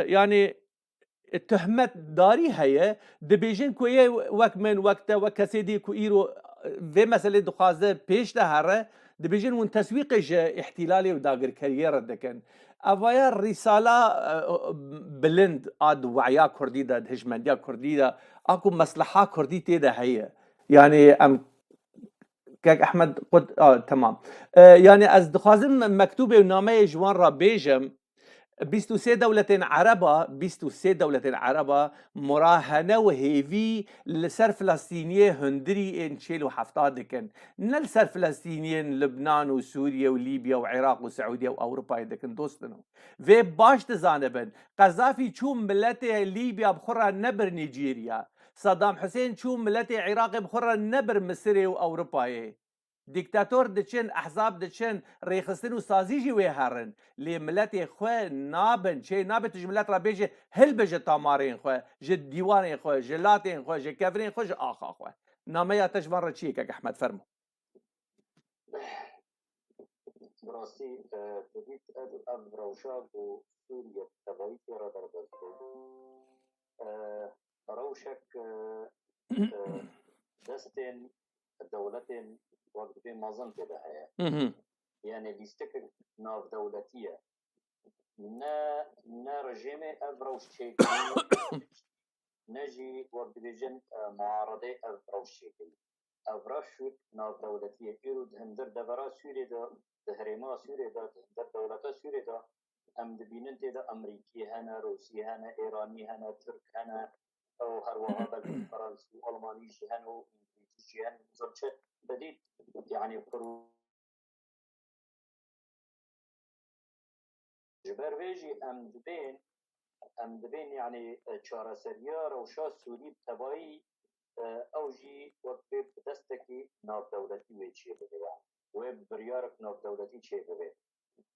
يعني التهمت داري هي دبيجن كويه وك من وقته وكسيدي كو ايرو في مسألة دخازة بيش لهره دبيجن من تسويق احتلالي وداقر كاريرا دكن افايا الرسالة بلند اد وعيا كردي دا هجمنديا كردي دا اكو مصلحة كردي تيدا هي يعني ام كاك احمد قد تمام يعني از دخازم مكتوبة ونامه جوان را بيجم 23 دولة عربة مراهنة وهيفي لسر فلسطينية هندري انشيل وحفتاد دكن نل سر فلسطينيين لبنان وسوريا وليبيا وعراق وسعودية وأوروبا دكن دوستنو في باش تزانبن قذافي شو ملتي ليبيا بخرة نبر نيجيريا صدام حسين شو ملتي عراق بخرة نبر مصري وأوروبا ديكتاتور دچن احزاب دچن ريخستن وسازيجي ويهرن لي ملتي خو نابن شي نابت جملات را بيجي هل بيجي تامارين خو جد ديوانين خو جلاتين خو جي كافرين خو اخا خو ناميا تجمر تشيك احمد فرمو براسي بديت اب روشاك وسوريا تبعيت را دربت روشك دستن الدولة وقت بين مازن كده هي مهم. يعني ليستك ناف دولتية نا رجيمي أفروش شيكلي نجي وقت بيجن معارضة أفروش شيكلي أفراش ناف دولتية إيرو هندر دبرا سوري دا دهريما سوري دا هندر دولتا سوري دا أم دبينن تيدا أمريكي هنا روسي هنا إيراني هنا ترك هنا أو هروها بل فرنسي ألمانيش هنا وإنجليزي هنا زلشة بديد يعني جبر ويجي أم دبين يعني شارع سريا روشا سوري تبعي أوجي وقت بدستكي ناف دولتي ويتشي بده يعني وبريارك ناف دولتي تشي بده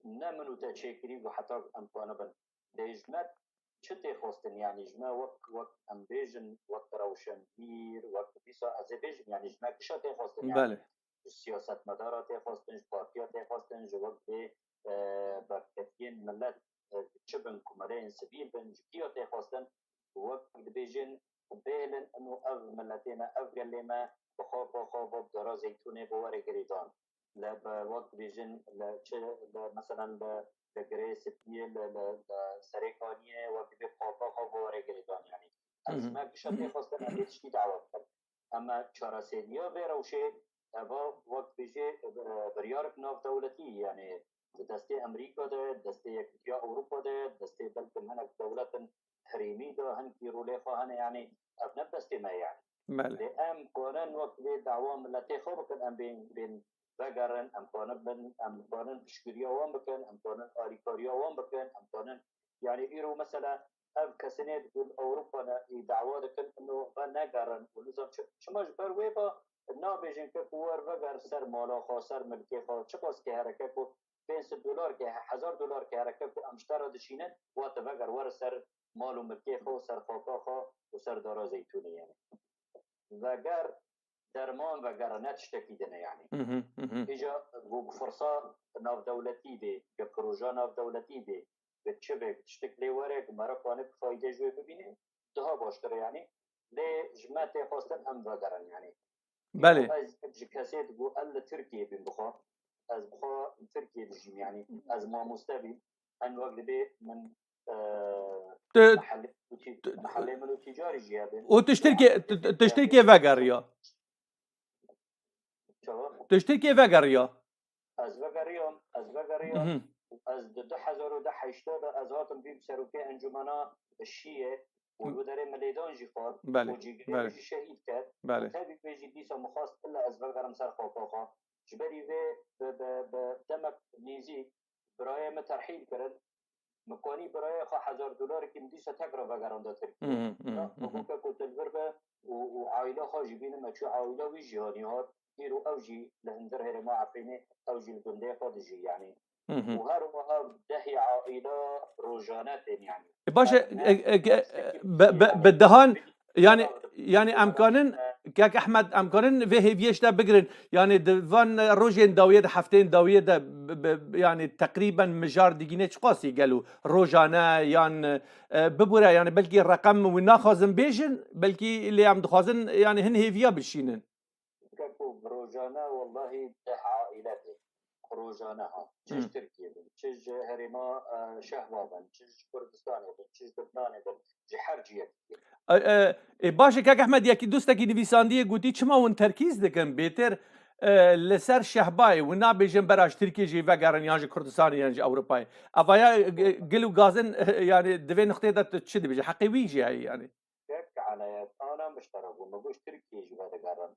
نمنو تشيكري وحتى أمكانا بن ليجمت شتي خوستن يعني جما وقت أمبيجن وقت روشن بير وقت بيسا أزبيجن يعني جما كشتي خوستن يعني بله سياسة مدارة خوستن بارتيا خوستن وقت بركتين ملت تشبن كمرين سبيل بن جكيو خوستن وقت بيجن بيلن انه اف ملتنا اف قلما بخوف درا زيتوني بوري قريدان لا بوقت بيجن مثلا لجريس بيل لسريكانية وقت بخوف بوري قريدان يعني از ما بشتي خواستن ابيت شتي دعوة اما شارسيديا بيروشي ابا وقت بيجي بريارك ناف دولتي يعني دستي امريكا ده دستي يا اوروبا ده دستي بلكن هناك دولة حريمي ده هنكي روليخا هنا يعني ابنب دستي ما يعني بله لأم كونن وقت دعوام التي خوبكن أم بين بقرن أم كونن بشكريا وام بكن أم كونن آريكاريا وام بكن أم كونن يعني إيرو مثلا أب كسنة تقول أوروبا دعواتكن إنه بنقرن ونظام شماش برويبا نابجن كبور بقر سر مالا خا سر ملكي خا چقاس که حرکت کو $500 که $1000 که حرکت کو امشتر دشینن وات بقر ور سر مالو ملكي خا سر خاکا خا و سر دارا زيتوني يعني وگر درمان و گرانت شتکیدنه يعني ایجا بوق فرصة ناف دولتي دي كبروجا ناف دولتي دي بتشبك تشتكلي ورق مرقانك فايدة جوي ببينه دها باشتر يعني لي جماعة خواستن هم وگرن يعني بله از كاسيت بو ال تركيا بين بخا از بخا تركيا بجيم يعني از ما مستبي ان وقت بي من محل منو تجاري جيابين وتشتركي فقريا تشتركي فقريا از وگريوم از 2018 از هاتم بيم سروكي انجمنا الشيعة والودري مليدان جيفار وجيجري شهيد كات وتابي بيجي ديسا مخاص إلا از وگرم سر خاقاقا جبري في بدمك نيزي برايا مترحيل كرد مكاني برايا خا $1000 كم ديسا تقرا وگرم دا تركيا وكوكا كنت الفربة وعائلة خا جبين مكشو عائلة ويجيهاني هات كيرو أوجي لهندر هرما عفريني أوجي الجندية خادجي يعني وهروها دهي عائلة روجانات يعني باشا بالدهان يعني امكانن كاك احمد امكانن في هيفيشتا بقرن يعني دفان روجين داوية حفتين داوية يعني تقريبا مجار ديجينيش قاسي قالوا روجانا يعني ببورا يعني بلكي الرقم ونا خازن بيجن بلكي اللي عم دخازن يعني هن هيفيا بالشينن كاكو روجانا والله ده عائلته روجانها تشج تركيا تشج هرما شهوابا تشج كردستان تشج لبنان جحرجية باشه كاك احمد ياكي دوستكي نويسانديه قوتي چما ون تركيز دكن بيتر لسر شهباي ونا بيجن براش تركيا جي وگرن يانجي كردستان يانجي اوروباي افايا قلو غازن يعني دوي نقطه دا تشد بيجي حقي ويجي هاي يعني على انا مشترك وما قوش تركيا جي وگرن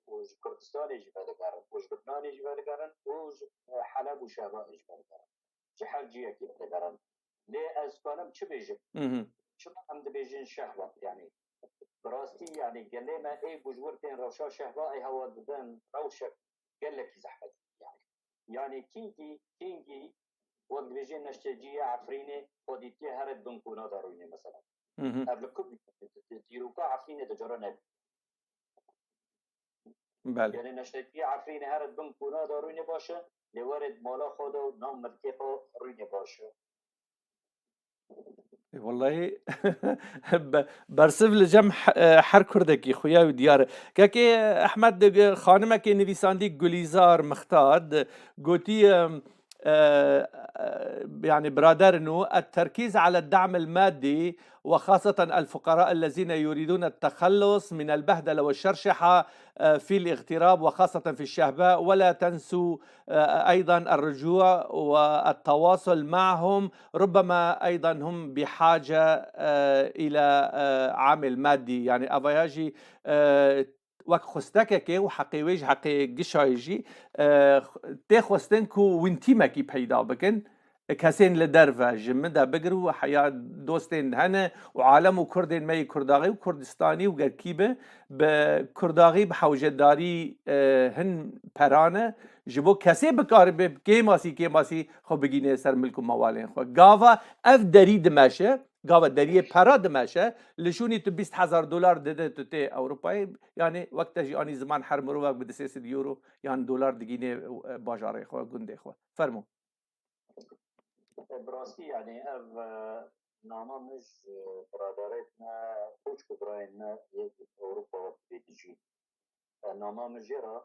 وج كردستان جي وگرن وج لبنان جي وگرن وج حلب وشهباء جي وگرن جحرجية كي وگرن ليه از كانم چه بيجي شو عم دبيجين شهوة يعني براستي يعني قال لي ما ايه بجورتين روشا شهوة اي هوا بدن روشك قال لك زحمة يعني كينجي وقت بيجين نشتجية عفريني وديتي هرد بنكونا دارويني مثلا قبل كل ديروكا عفريني دجرنا يعني نشتجية عفريني هرد بنكونا دارويني باشا لورد مالا خدا ونام ملكي خو رويني باشا والله برسف لجم حر كردكي خويا وديار كاكي احمد خانمك نویساندی گلیزار مختاد قوتي يعني برادرنو التركيز على الدعم المادي وخاصة الفقراء الذين يريدون التخلص من البهدلة والشرشحة في الاغتراب وخاصة في الشهباء، ولا تنسوا أيضا الرجوع والتواصل معهم، ربما أيضا هم بحاجة إلى عامل مادي. يعني أفياجي وك خستكك وحقي حقي قشايجي تي خستنكو وانتيمكي بيدا بكن كاسين لدرفة جمدا بقروا حياة دوستين هنا وعالم وكردين مي كرداغي وكردستاني وقركيبة بكرداغي بحوجة داري هن برانة جبو كاسي بكارب كي ماسي خو بگينه سر ملكو موالين خو قاوا اف داري دماشه قاوا داري برا دماشه لشوني تو 20000 دولار دده تو تي اوروباي يعني وقت جي اني زمان حرمرو ب 3 يورو يعني دولار دگينه باجاري خو گنده خو فرمو براستی یعنی اف ناما مش برادرتنا خوش كبراينا يك أوروبا بيجي ناما مجرى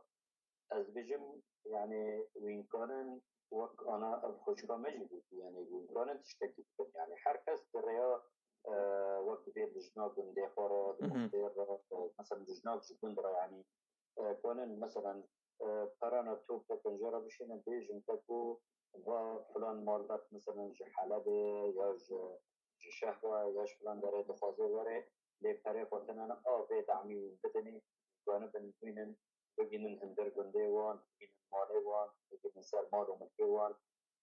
از بجم يعني وين كانن وك أنا خوشكا مجبوط يعني وين كانن تشتكي يعني حركز دريا وقت بير لجناك من خورا دكتير مثلا لجناك جبن درا يعني كانن مثلا قرانا توب تنجرة بشين بيجم تكو وفلان مالبات مثلا جي حلبة يا جي شهوة يا فلان داره دخوازي وره لي بره خوتنا بي دعمي بدني كانوا بنوينن بگینن هندر گنده وان بگینن ماله وان بگینن سر مال و ملکی وان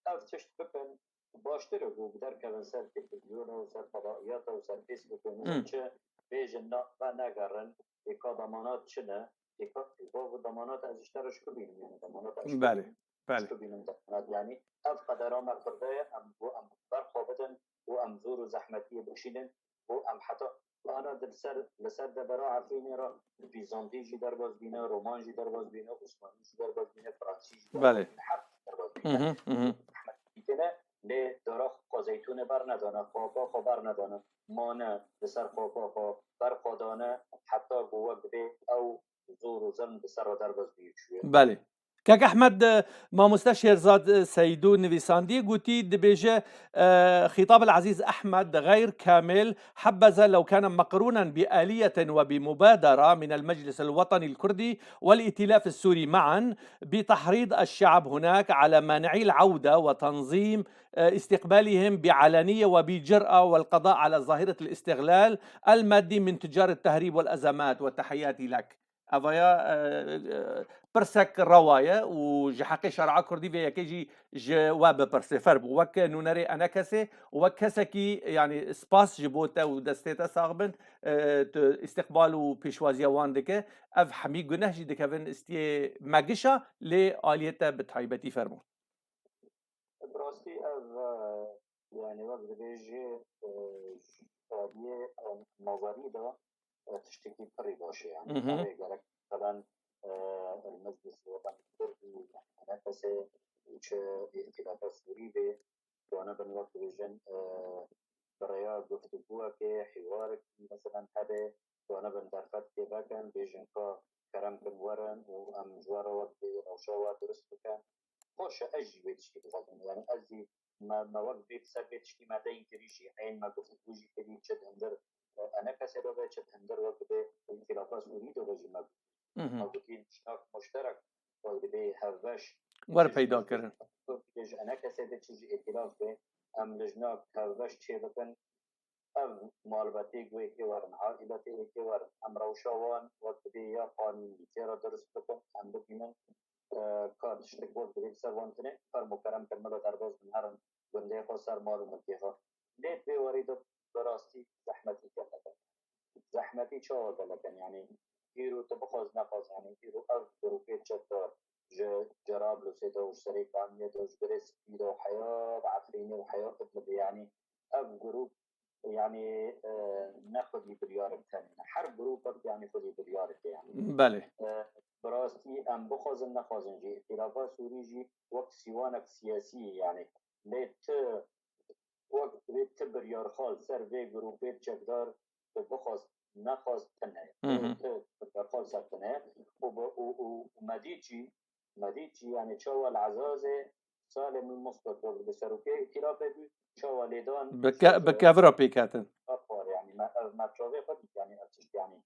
اف تشت بکن باشتر و بدر کردن سر تلویزیون و سر فضائیات و سر فیسبوک و مثلا چه بیجن و نگرن ایکا ضمانات چنه ایکا ضمانات از اشترش کبینن يعني ضمانات بله بله کبینن ضمانات يعني اف قدرها مقدرده ام برخوابدن و ام زور و زحمتی بکشیدن و ام حتی أنا لسر دبرا عارفين را بيزنطي جي درباز بينا رومان جي درباز بينا عثماني جي درباز بينا فرنسي جي درباز بله بينا حرب درباز بينا أحمد بيتنا لدرا قازيتون بر ندانا خوابا خبر ندانا مانا لسر خوابا خبر قادانا حتى قوة بده أو زور وزن بسر درباز بيشوية بله كاك احمد ما مستشير زاد سيدو نفيساندي قوتي دبيجة خطاب العزيز احمد غير كامل، حبذا لو كان مقرونا بآلية وبمبادرة من المجلس الوطني الكردي والائتلاف السوري معا بتحريض الشعب هناك على مانعي العودة وتنظيم استقبالهم بعلنية وبجرأة والقضاء على ظاهرة الاستغلال المادي من تجار التهريب والأزمات. وتحياتي لك أفايا برسك رواية وجحقي شرع كردي في يكيجي جواب برسي فرب وك نونري أنا كسي وكسكي يعني سباس جبوتا ودستيتا ساغبن استقبال وبيشوازيا واندكه اف حمي جنه جي دكفن استي ماجشا لآليتا بتحيبتي فرمو براستی از يعني وقت بيجي قضية نظري ده تشتكي بري باشه يعني بري جرك مثلا المجلس الوطني الكردي يعني نفسه وش ائتلاف سوري به وانا بالوقت بيجن بريا گفتگوه که حوار مثلا هده وانا بندرفت که بکن بيجن که کرم کن ورن و ام جوار وقت روشا درست بکن خوش اجي بيتشكي بغضن يعني ازي ما وقت بيت سبت شكي ما دين تريشي عين ما قفت بوجي كدي تشد هندر انا كسر بقى تشد هندر وقت بي انخلافات اريد وجي ما قلتين مشترك وقت بي هفاش ور پیدا کرن انا كسر بتشي ائتلاف بي ام لجناك هفاش تشي بكن ام مالباتي قوي كي ورن عائلتي كي ورن ام روشاوان وقت بي يا قانون تيرا درس بكن ام بكينن کار شتک بود بگیم سر وانتنه کار مکرم کمال در باز من هرم گنده خو سر مال مکی خو لیت به ورید براستی زحمتی کرده زحمتی چه لكن يعني كيرو تبخز نفس يعني كيرو أف بروكيت شتى جراب لو سيدا وشتري كامية دوش بريس كيرو حياة عفريني وحياة قتل يعني أف جروب يعني ناخذ لي بريارك ثاني حرب جروب يعني خذي بريارك يعني بله براستی ام بخوازن نخوازن جي ائتلافا سوري جي وقت سيوانك سياسي يعني ليت وقت بيت تبر يارخال سر في جروبيت شكدار بخواست نخواست تنه يارخال سر تنه ومديتشي يعني شو العزازة سالم المصبت بسروكي خلافه بي شو ليدان بكافرا بيكاتن أطفال يعني ما تشوفي خد يعني أرتشت يعني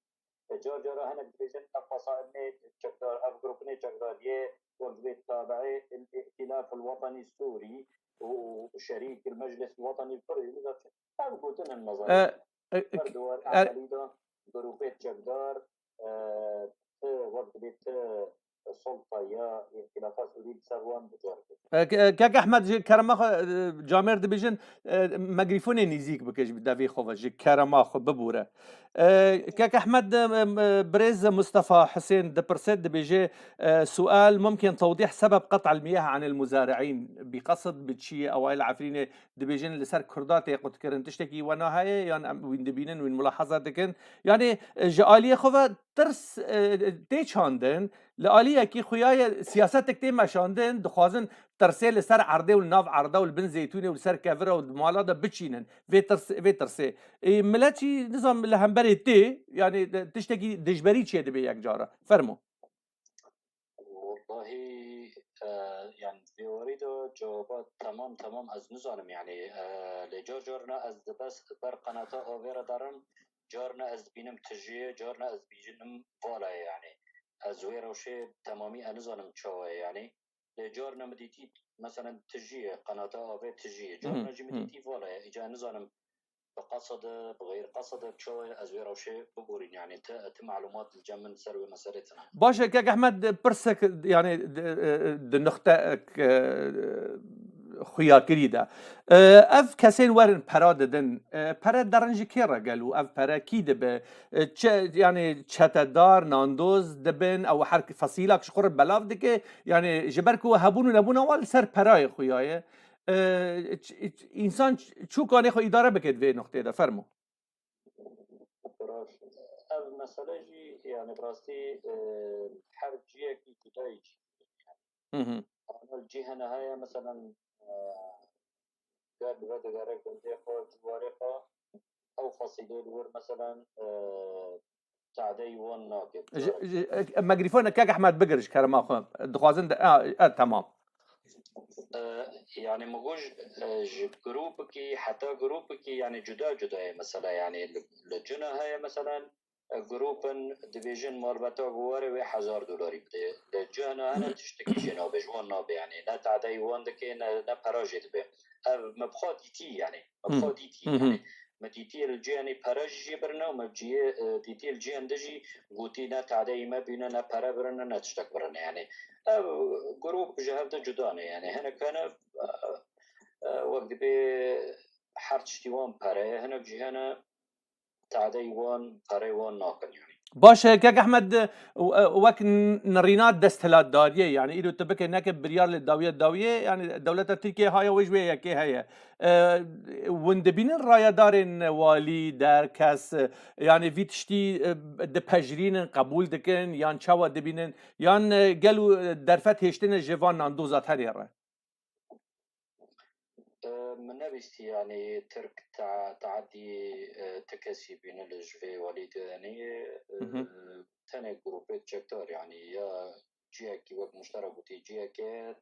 جورجيا هنا ديفيجن الفصائل نيت شكدار أف جروب نيت شكدار وقت تابعي الائتلاف الوطني السوري وشريك المجلس الوطني الفرعي هذا قلت لنا النظرية دور عملية جروبات شكدار وقت بيت السلطة يا ائتلافات سوري سروان بجورجيا كاك احمد كرما جامر دبيجن ماغريفون نيزيك بكش دافي خوفا كرما خو ببوره كاك احمد بريز مصطفى حسين دبرسيد دبيجي سؤال ممكن توضيح سبب قطع المياه عن المزارعين بقصد بتشي اوائل عفرينه دبيجن لسر كرداتي قلت كرن تشتكي وانا هاي يعني وين دبينن وين ملاحظه دكن يعني جاليه خوفا ترس تيچاندن لآلية كي خوياي سياستك تي مشاندن دخوازن ترسي لسر عرضه والناف عرضه والبن زيتوني ولسر كافره والمالا ده بتشينن في ترسي ملاتي نظام لهمبري تي يعني تشتكي دجبري تشي دبي يك جاره فرمو والله يعني في وريدو جوابات تمام از نزانم يعني لجورنا از بس بر قناة اوفيرا دارم جورنا از بينم تجيه جورنا از بيجنم فولا يعني از ويروشي تمامي انزانم تشوه يعني لجورنا مديتي مثلا تجيه قناة اوفي تجيه جورنا جي مديتي فولا اجا نزانم بقصد بغير قصد شوي ازوير او شيء بقولين يعني معلومات الجمن سروي مسارتنا باشا كاك احمد برسك يعني دنخته خويا كريدا اف كسين ورن پرا ددن پرا درنج كيرا قالوا اف پرا كي دب يعني چتدار ناندوز دبن او حرك فصيلك شخور بلاف دكه يعني جبركو هبون نبون اول سر پرای خويايه انسان چو كانه خو اداره بكد في نقطه ده فرمو المسألة جي يعني براستي حرب جيه كي تدايج يعني الجهة نهاية مثلا قال بدا غارك ديخو جواريخا او فصيلة الور مثلا تعدي وان ناقد ماغريفون كاك احمد بقرش كرما دخوازن تمام يعني مجوج جروبك حتى جروبك يعني جدا مثلا يعني الجنة هاي مثلا جروبن ديفيجن مالبتا جواري $1000 بده الجنة أنا تشتكي جنا بجوان ناب يعني لا تعدي وان دكين لا براجت به مبخاتي يعني مديتي الجياني براجي برنا ومبجي ديتي الجيان دجي قوتي نا تعدي ما بينا نا برا برنا نا تشتك برنا يعني جروب جهبته جدانه يعني هنا كان وقت بي حرتشتيوان باره هنا جهنا تعديوان باريوان ناقن يعني باشه كاك احمد وك نرينات دستهلات داريه يعني ايدو تبك هناك بريار للداويه يعني دولة تركيا هاي وجويه كي هي وندبين الرايه دارين والي دار كاس يعني في تشتي دبهجرين قبول دكن يان شاوا دبينن يان قالوا درفت هشتن جيفان ناندوزات هريره من نبستي يعني ترك تعدي تكسي بين الجفي والد يعني تاني جروبات شكتار يعني يا جيكي وقت مشترك وتي جيكي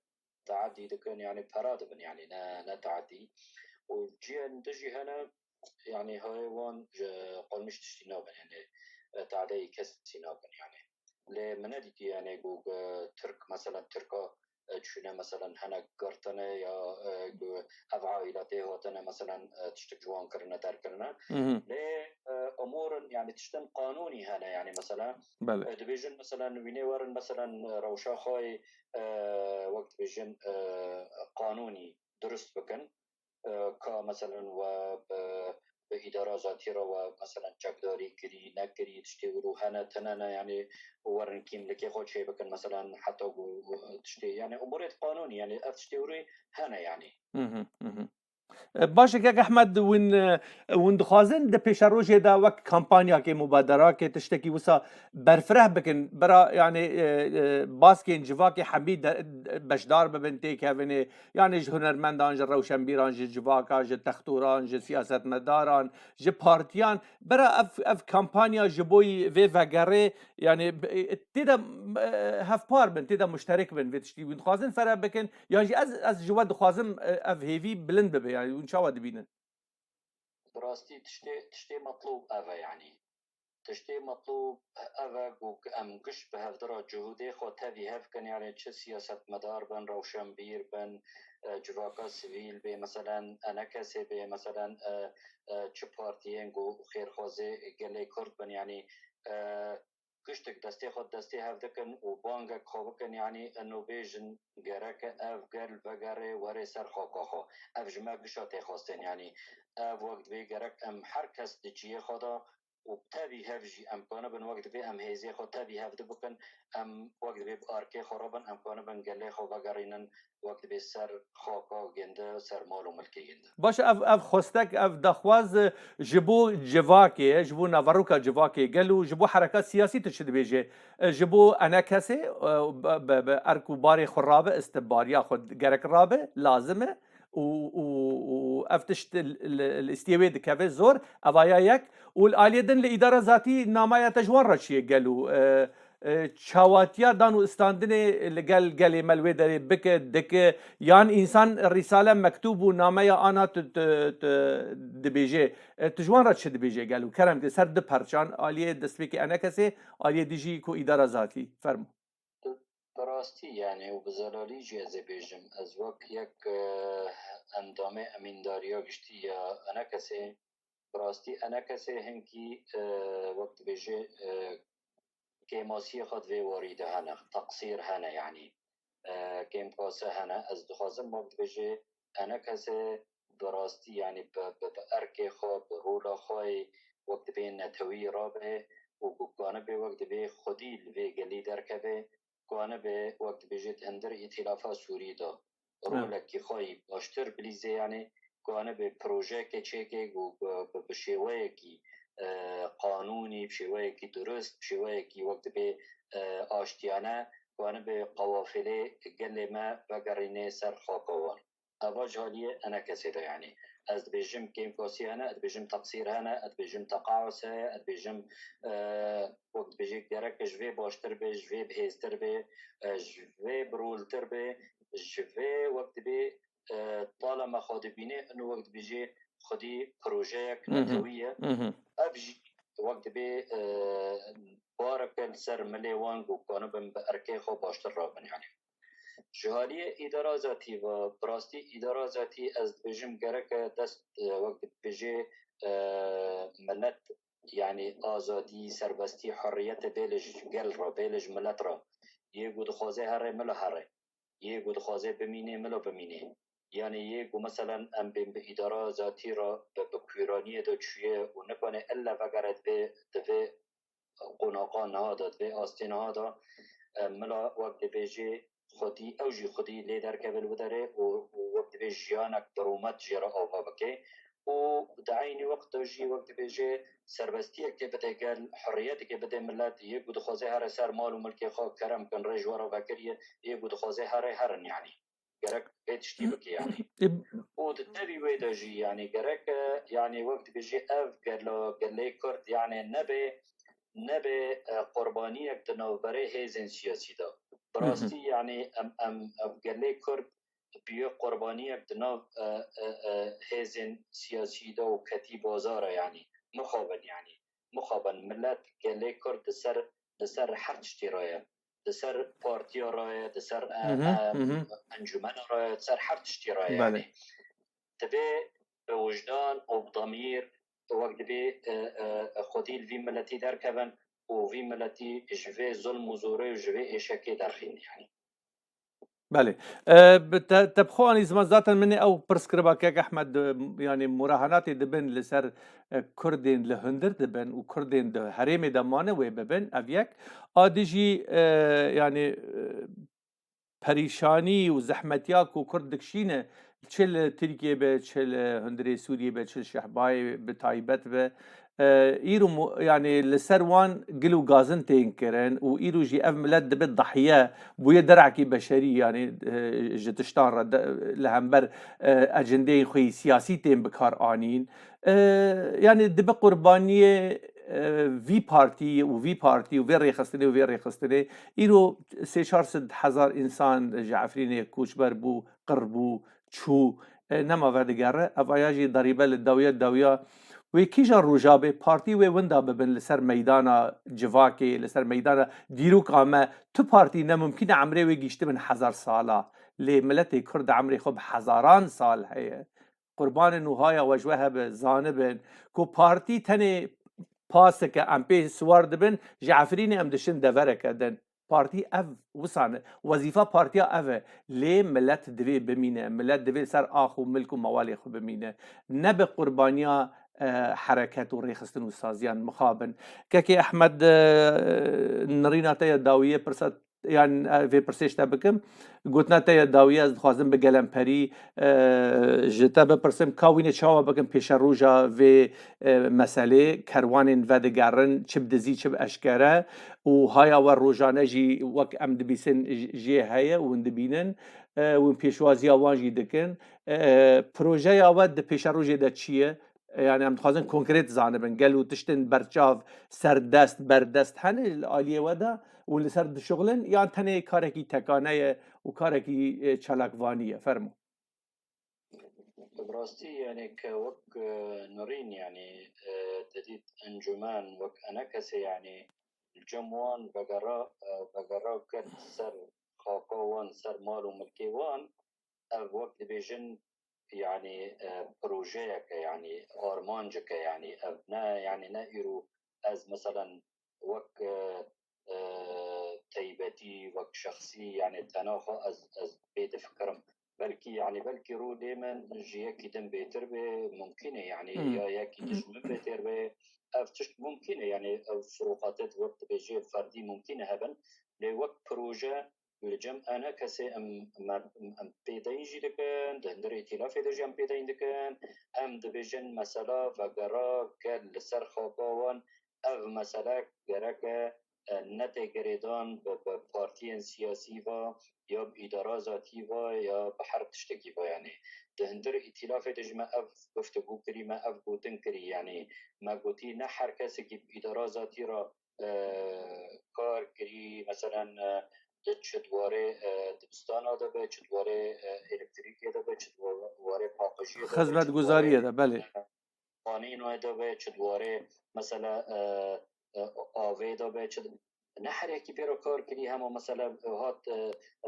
تعدي دكن يعني بارادبن يعني نا تعدي والجيه ندجي هنا يعني هاي وان قول مش تشتي نوبن يعني تعدي كسي نوبن يعني لمناديتي يعني جوج ترك مثلا تركا شنا مثلا هنا قرتنا يا هذا عائلته وتنا مثلا تشتك جوان كرنا دار كرنا لأمور يعني تشتن قانوني هنا يعني مثلا ديفيجن مثلا وينيورن مثلا روشا خاي وقت ديفيجن قانوني درست بكن كمثلا و بإدارة ذاتيرة ومثلا جاكداري كري نكري تشتغلوا هنا تنانا يعني ورن كيم لكي خود شيء بكن مثلا حتى تشتغل يعني أمور قانوني يعني تشتغلوا هنا يعني باشه كاك احمد وين دخوازن ده پیش روش دا وقت کمپانیا که مبادره که تشتكي وسا برفره بكن برا يعني باسكين جواكي حميد بشدار ببن تيك هفني يعني ج هنرمندان ج روشنبيران ج جواكا ج تختوران ج سياست مداران ج بارتيان برا اف كامبانيا جبوي في فاغاري يعني تيدا هاف بار بن تيدا مشترك بن فيتشتي بن خوازن فرا بكن يعني از جواد خوازم اف هيفي بلند ببي يعني وان شاء الله دبينن براستي تشتي مطلوب أفا يعني تشتي مطلوب أفا أم قش بهفدرا جهودي خو تابي هفكن يعني تش سياسة مدار بن روشنبير بن جواكا سيفيل بي مثلا أنا كسي بي مثلا تش بارتيين جو خير خوزي قلي كرد بن يعني كشتك دستي خود دستي هفدكن وبانجا خوبكن يعني انه بيجن جرك اف قرل بقري وري سر خوكوخو اف جمع قشاتي خوستين يعني اف وقت بي جرك ام حركس دجيه خودا وبتابي هفجي ام كانوا بن وقت بي ام هيزي خو تابي هفد بكن ام وقت بي باركي خرابن ام كانوا بن قلي خو بقرينن وقت بي سر خوكا جنده سر مالو ملكي جنده باش اف خستك اف دخواز جبو جواكي جبو نافاروكا جواكي قالوا جبو حركات سياسية تشد بيجي جبو انا كسي اركو باري خرابه استباريا خد جرك رابه لازمه و افتشت الاستيوي دكافي زور افايا يك والاليدن لاداره ذاتي نامايا تجوان رشي قالوا چاواتیا دانو استاندنه لگل گلی ملوی داری بک دک یان انسان رساله مکتوب و نامه یا آنا دبیجه تجوان را چه دبیجه گلو کرم دی سر ده پرچان آلیه دستبیک انا کسی آلیه دیجی کو اداره ذاتی فرمو براستی يعني وبزلالي جازي بيجم از وك يك اندامه امينداريا گشتي يا انا كسي براستی انا کسی هنگی وقت بيجي كيماسي خد في وريده هنا تقصير هنا يعني كيم كاسه هنا از دخازم وقت بيجي انا كسي براستی يعني بأركي خو برولا خوي وقت بين نتوي رابه وكان به وقت به خودی لوی گلی درکبه کانه به وقت بيجي هندر ائتلافا سوری دا رولکی خوی باشتر بلیزه يعني کانه به پروژه که چیکه و به شیوه کی قانونی بشیوه کی درست بشیوه کی وقت به آشتیانه کانه به قوافله گل ما بگرینه سر خاکوان اوا جاليه انا كسيده يعني از بيجم كيم كوسي انا از بيجم تقصير انا از بيجم تقاعس از بيجم وقت بيجي درك جوي باشتر بي جوي بهيستر بي جوي برولتر بي جوي وقت بي طالما خاطبينه انه وقت بيجي خدي بروجيك نتويه ابجي وقت بي بارك السر ملي وانغو كانوا باركي خو باشتر رابن يعني جهالي إدارة ذاتي و براستی إدارة ذاتي از بجم گرک دست وقت بجي ملت يعني آزادي سربستي حرية بيلج قل را بيلج ملت را يقود خوازه هره ملو هره يقود خوازه بمينه ملو بمينه يعني يقو مثلا ام بإدارة ذاتي را بكويرانية دو چوية و نکنه الا وگرد به دوه قناقان هادا دوه آستين هادا ملا وقت بيجي خودی اوجی خودی لیدر کبل بداره و وقت به جیانک درومت جرا آوا بکه و دعینی وقت اوجی وقت بيجي سربستیه که بده گل حریت که بده ملت یک بود خوازه هر سر مال و ملک خواه کرم کن رجوارا بکریه یک بود خوازه هرن يعني گرک بیتشتی بکی يعني و تتبي ويدا جي يعني گرک يعني وقت بيجي اف گلی کرد يعني نبي قربانيك دنوبري هيزن سياسي دا براستی يعني ام گله کرد بیو قربانیک دناو هيزن سياسي دا و كتي بازاره يعني مخابن ملت گله کرد دسر هر چتی رایه دسر پارتیا رایه دسر انجمن رایه دسر هر چتی رایه يعني تبي بوجدان و بضمير وقت بي خودی الوی ملتی در کبن و وی ملتی جوه ظلم و زوره و جوه اشکی درخین يعني بله تبخواني زمان ذاتا مني او برسكربا كيك احمد يعني مراهناتي دبن لسر كردين لهندر دبن وكردين ده هريمي دمانه وببن افيك اديجي يعني پریشانی و زحمتیاک و کردکشینه چل ترکیه به چل هندری سوریه به چل شحبای به تایبت به ايرو يعني لسروان قلو غازن تينكرن وايرو جي اف ملت دبت ضحيه بويا درعكي بشري يعني جتشتان رد لهمبر اجندي خوي سياسي تيم بكار انين يعني دب قربانيه في بارتي وفي بارتي وفي ريخستني وفي ريخستني ايرو سي شارسد حزار انسان جعفريني كوشبر بو قربو تشو نما فردقاره افاياجي ضريبه للدويه الدويه وكيجا روجابي بارتي وندا ببن لسر ميدانا جواكي لسر ميدانا ديروك اما تو بارتي ممكن عمري ويجيشت من 1000 سالة لي ملتي كرد عمري خب هزاران سال هي قربان نهاية وجوها بزانبن كو بارتي تاني باسك ام بي سوار دبن جعفريني ام دشن دفرك دن بارتي اف وصان وظيفه بارتي اف لي ملت دبي بمينه ملت دبي سر اخو ملك موالي خو بمينه نب قربانيا حركات وريخستن وسازيان مخابن كاكي احمد نرينا تايا داويه برسات يعني في برسيش تبكم قلتنا تايا داويه خوازم بقلم بري جتا بپرسم كاوين چاوا بكم پیش روجا في مسألة كروان ودگرن چب دزي چب اشكره و هايا ور روجانه جي وك ام دبيسن جي هيا وند بينن و پیشوازی آوان جی دکن پروژه آواد ده پیش روجه ده چیه يعني عم تخازن كونكريت زانبن قالوا تشتن برشاف سردست بردست هن الآلية ودا واللي سرد شغلن يعني تنه كاركي تكانية وكاركي چلاكوانية فرمو براستي يعني كوك نورين يعني تديد انجمان وك انا كسي يعني الجموان بقرا كد سر خاقوان سر مال وملكيوان وقت بيجن يعني بروجيك يعني ارمانجك يعني ابنا يعني نائرو از مثلا وك تيبتي وك شخصي يعني تناخو از بيت فكرم بلكي رو دائما جيكي دم بيتر بي ممكنه يعني يا ياكي دجمن بيتر بي افتش ممكنه يعني او صروفاتات وقت بيجي فردي ممكنه هبن لوقت بروجه الجم انا كسي ام بيدين جي دكان دهندر ائتلاف دجي ام بيدين دكان ام دبيجن مسألة وقرا كان لسر خاقاوان او مسألة قرا نتي گریدان به پارتیان سیاسی و یا بإدارة ذاتی و یا بحر تشتكي با يعني دهندر ائتلاف دجما اف گفتگو کری ما اف گوتن کری يعني ما گوتی نه هر کسی که بإدارة ذاتی را کار کری مثلا چطوره دبستان دبه چطوره الکتریکی دبه چطوره پاکشی دبه خدمت گزاریه ده بله قانین دبه چطوره مثلا آوه دبه نه هر یکی پیرو کار کردی همه مثلا هات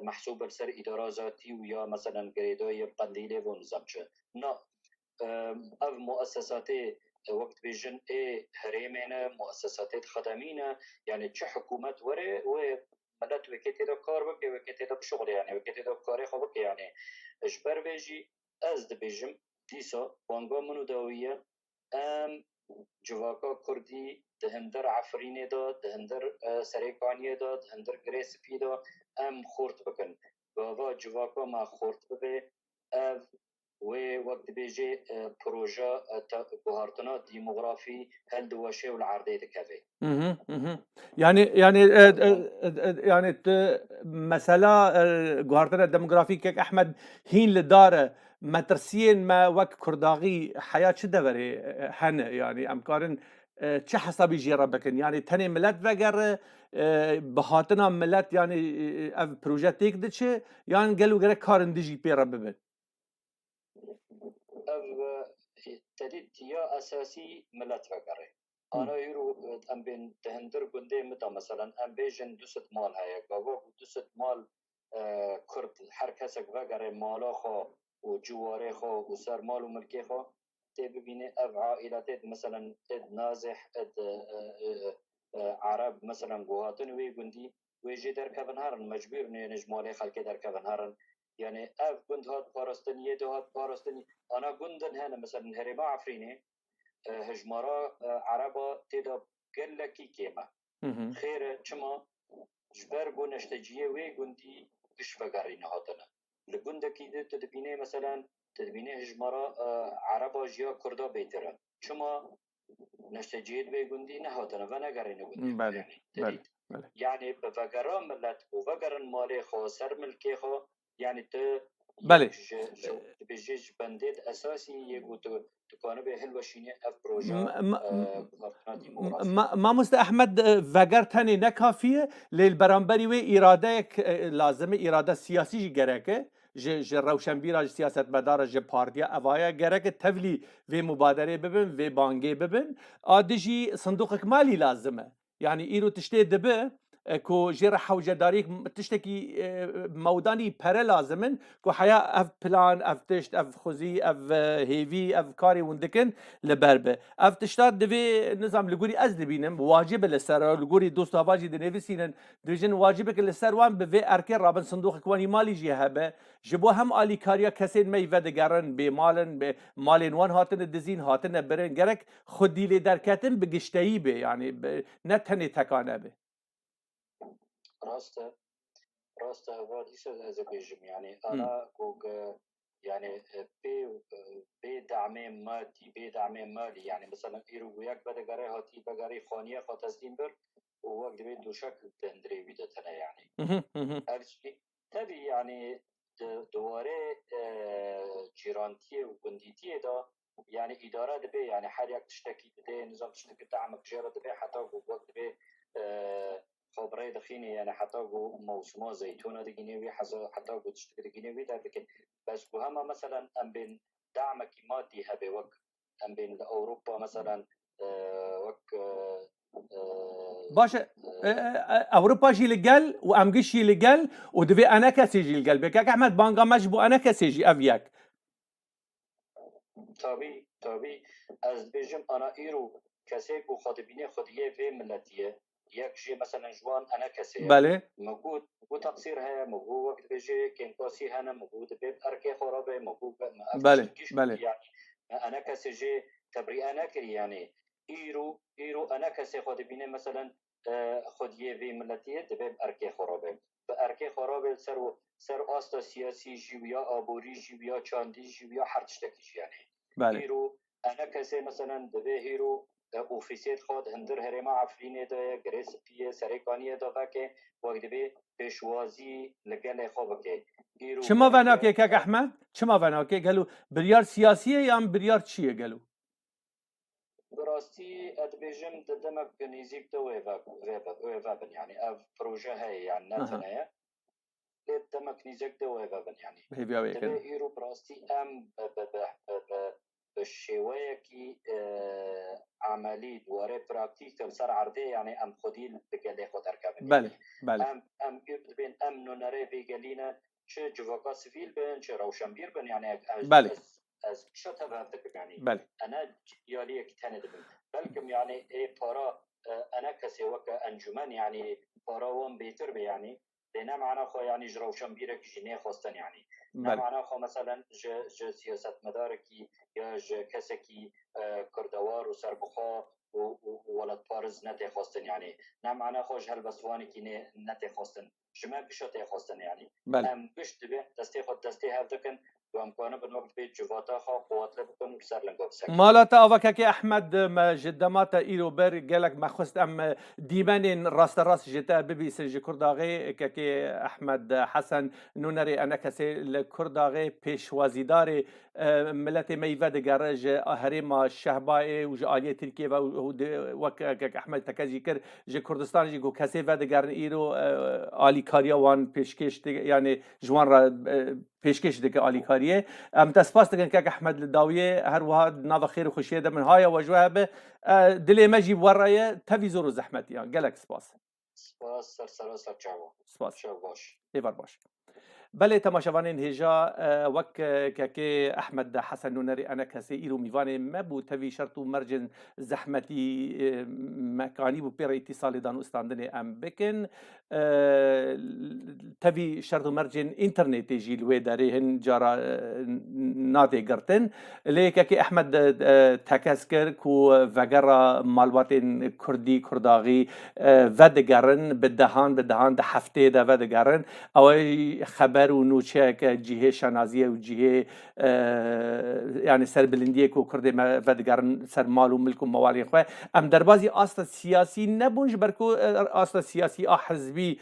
محسوب سر اداره ذاتی و یا مثلا گریدای قندیله و نظام چه نه او مؤسسات وقت بیجن هریمینه مؤسسات خدمینه يعني چه حكومت وره و ملت وكتي دا كار بك وكتي دا بشغل يعني وكتي دا كاري خبك يعني اجبر بيجي از دبيجم ديسا بانگا منو داوية ام جواکا کردی دهندر عفرینه دا دهندر سریکانیه دا دهندر گریسپی دا ام خورد بکن و جواکا ما خورد ببه و وقت بیجی پروژه گوهرتنا دیموغرافی هل دوشه و العرضه دکوه يعني مسألة جوهرتنا الديموغرافيك أحمد هين لداره مترسين ما وك كرداغي حياة شدة بري هن يعني أمكارن چه حسابي جيرا بكن يعني تاني ملت وگر بهاتنا ملت يعني اف بروجه تيك دچه يعني قالوا غير كارن ديجي بيرا ببن تدید یا اساسی ملت وگره انا يرو ام بين تهندر گنده متا مثلا ام بيجن دوست مال هيا گاوا دوست مال كرد هر کسك وگره مالا خو و جواره خو و سر مال و ملکی خو تی ببینه اف عائلات مثلا اد نازح اد عرب مثلا گوهاتن وی گندی ويجي در كفن هارن مجبور نجمالي خلقي در كفن هارن يعني اف گند هات بارستنية دو هات بارستني انا گندن هنا مثلا هرما عفريني هجمارا عربا تدا قلكي كيما خير چما جبر بو نشتجيه وي گندي كش وگرين هاتنا لگندكي ده تدبينه مثلا تدبينه هجمارا عربا جيا كردا بيترا چما نشتجيت بيقندي نهوتنا فنقرين قندي بله يعني بله تريد بله يعني بفقران ملت وفقران مالي خو سر ملكي خو يعني بله جو بيجيج بنديد اساسي يقول تكون به هلوشيني اف بروجا ما كارتنا ديمقراطي ما مست احمد وگر تنی نکافیه لیل برانبری و اراده لازمه اراده سیاسی جی گرکه ج روشنبیرا سیاست مدار ج پارتیا اوایا گرکه تولی و مبادره ببن و بانگه ببن آدجی صندوق مالی لازمه يعني إيرو تشتي دبه كو جير حوجة داريك تشتكي موداني پره لازمن كو حياة اف بلان اف تشت اف خوزي اف هيفي اف كاري وندكن لبربه اف تشتات دبي نظام لغوري از دبينم واجب لسر لغوري دوست هواجي دنيفسينن ديجن واجبك لسر وان بفي اركي رابن صندوق كواني مالي جي هبه جبو هم آلی کاریا کسین می ودگرن به مالن وان هاتن دزین هاتن برن گرک خودی لی درکتن بگشتایی به یعنی نه تنی تکانه به راسته هوادي از بيجم يعني انا كوك يعني بدعم مالي يعني مثلا ايرو وياك بدا قري هاتي بقري خانيه خاتزدين بر ووقت بيت دو شكل تندري بيدتنا يعني هرشي تبي يعني دواره جيرانتيه وبنديتيه دا يعني اداره دبي يعني حال يك تشتكي دبي نظام تشتكي دعمك جيره دبي حتى وقت دبي خبره دخيني يعني حتى موسمه زيتونه دقينيوي حتى تشتكي دقينيوي ده لكن بس بهما مثلا ام بين دعمك مادي هبي وك ام بين اوروبا مثلا وك باشه اوروبا جي لقل وامقش جي لقل ودبي انا كسي جي لقل بك احمد بانقا مجبو انا كسي جي افياك طبي از بيجم انا ايرو كسي وخاطبيني خديه في ملتيه يك جي مثلا جوان انا كسي بله موجود تقصير هي موجود وقت بيجي كان قاسي هنا موجود بيب اركي خرابه موجود بله بله يعني انا كسي جي تبري انا كري يعني ايرو انا كسي خاطبيني مثلا خديه في ملتيه دبيب اركي خرابه اركي خرابه سر آستا سیاسی جویا آبوری جویا چاندی جویا هر تشتکیش يعني بله هيرو انا كسي مثلا دبي هيرو اوفيسيت خود هندر هرما عفرين ده جريس بي سريكانيه ده فكه وقت بي بشوازي لقل خوبك هيرو چما وناکه که احمد چما وناکه قالوا بريار سياسيه يا بريار چيه قالوا براستي ادبيجم ددمك نيزيك تو ويفابن يعني اف بروجه هي يعني نتنايا ددمك نيزيك تو ويفابن يعني دبي هيرو براستي ام بشويكي عملي دواره براكتيك تمسر عرضي يعني ام خدين بقلي خود اركابن بله بله ام بين ام نونري بيقلينا چه جواكا سيفيل بن چه روشنبير بن يعني بله از شو تبهتك يعني بله انا يالي كتاند بن بلكم يعني اي بارا انا كسي وكا انجمن يعني بارا وان بيتر يعني لنا معنا خو يعني روشنبيرك جيني خوستن يعني نه معنا خو مثلا ج سیاست مدارکی یا ج کسکی کردوار و سربخوا ولد پارز نته خواستن يعني نه معنا خوش هل بسوانی کی نته خواستن جمع بشته خواستن يعني ام بشت به دسته خود دسته هفدکن و امکانه به وقت به جواتا خو قوت لبکن سر لنگو بسک مالاتا اوکا احمد ما جدمات ايرو بر قالك ما خست ام ديمان راس جتا ببي سجي كرداغي كي احمد حسن نونري انا كسي الكرداغي بيشوازيداري ملت ميفا دقرج هريما الشهباء وجاليه تركيا وك احمد تكازي كر جي كردستان جي كسي فدقرن ايرو الي كاريا وان بيشكش يعني جوان پیشکش دکه آلی کاریه ام تسپاس دکن که احمد لداویه هر واحد ناف خیر و خوشیه ده من هایا وجوه به دلی مجی ورایه تفیزور و زحمتی گلک سپاس سر چاو سپاس شو باش ایوار باش بله تماشاوانین هجا وک که احمد حسن نونری انا کسی ایرو میوانه مبو تفی شرط و مرجن زحمتی مکانی بو پیر اتصال دانو استاندن ام بکن تفی شرط و مرجن اینترنت جیل و داره هن جارا ناته گرتن لیک که احمد تکس کر کو وگرا مالواتن کردی کرداغی ودگرن بدهان ده هفته ده ودگرن او خبر بر و نوچه که جهه شنازیه و جهه یعنی سر بلندیه که کرده ودگرن سر مال و ملک و موالی خواه ام دربازی آستا سیاسی نبونج برکو آستا سیاسی حزبی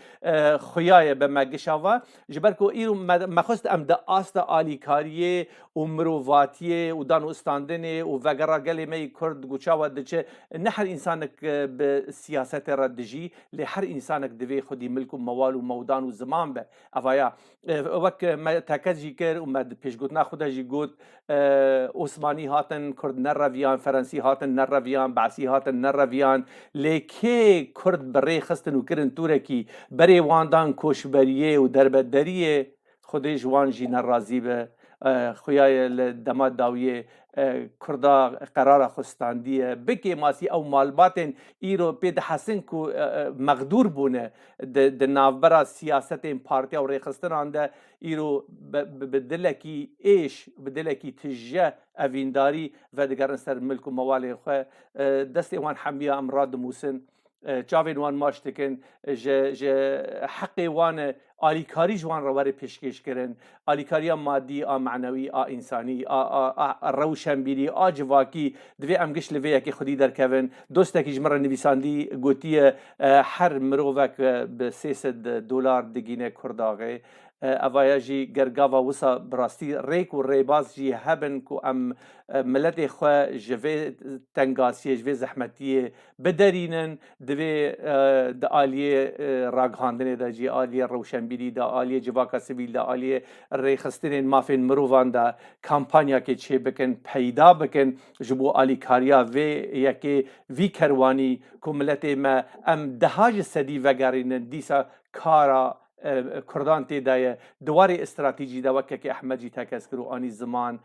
خویای به مگشاوا جبرکو ایرو مخست ام ده آستا آلیکاریه و مروفاتیه و دانو استاندنه و وگرا گلی می کرد گوچاوا دچه نه هر انسانک به سیاست ردجی لی هر انسانک دوی خودی ملک و موال و مودان و زمان به افایا وک ما تکجی کر و ما پیشگوتنا خدا جی گوت عثمانی هاتن کرد نرویان فرانسی هاتن نرویان بعثی هاتن نرویان لیکی کرد بری خستن و کرن تورکی بری واندان کوشبریه و دربدریه خودی جوان جی نرازی به خویای دماد داویه کردا قرار خستاندیه بکی ماسی او مالباتن ایرو پید حسن کو مقدور بونه د نافبرا سیاست پارتی او ریخستن آنده ایرو بدلکی ایش بدلکی تجه اوینداری و دگرن سر ملک و موالی خواه دست وان حمیه امراد موسن چاوین وان ماشتکن حقی وان آلیکاری جوان رواری پیشکش کرن آلیکاری مادی معنوی انسانی روشنبیری جواکی دوی امگش لویه که خودی در کون دوسته که جمره نویساندی گوتیه هر مروفک به 300 دلار دگینه کرداغه اوایه جی گرگاوا وسا براستی ریک و ریباز جی هبن کو ام ملت خواه جوه تنگاسیه جوه زحمتیه بدرینن دوی دا آلیه راگهاندنه دا جی آلیه روشنبیری دا آلیه جواکا سویل دا آلیه ریخستنین مافین مروفان دا کامپانیا که چه بکن پیدا بکن جبو آلی کاریا وی یکی وی کروانی کو ملت ما ام دهاج سدی وگرینن دیسا کارا کردان تیدایه دواری استراتیجی دا وکه که احمد جی تاکس کرو آنی زمان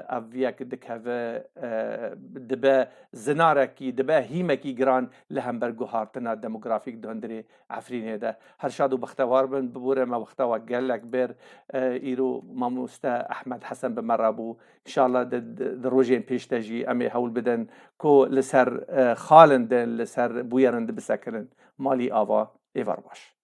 اویک دکوه دبه زنارکی دبه هیمکی گران لهم برگو هارتنا دموگرافیک داندری عفرینه ده هر شادو بختوار بن ببوره ما بختوار گلک بر ایرو ماموستا احمد حسن بمرابو انشاءالله در روژین پیشتجی امی حول بدن کو لسر خالندن لسر بویرند بسکرن مالی آوا ایوار باش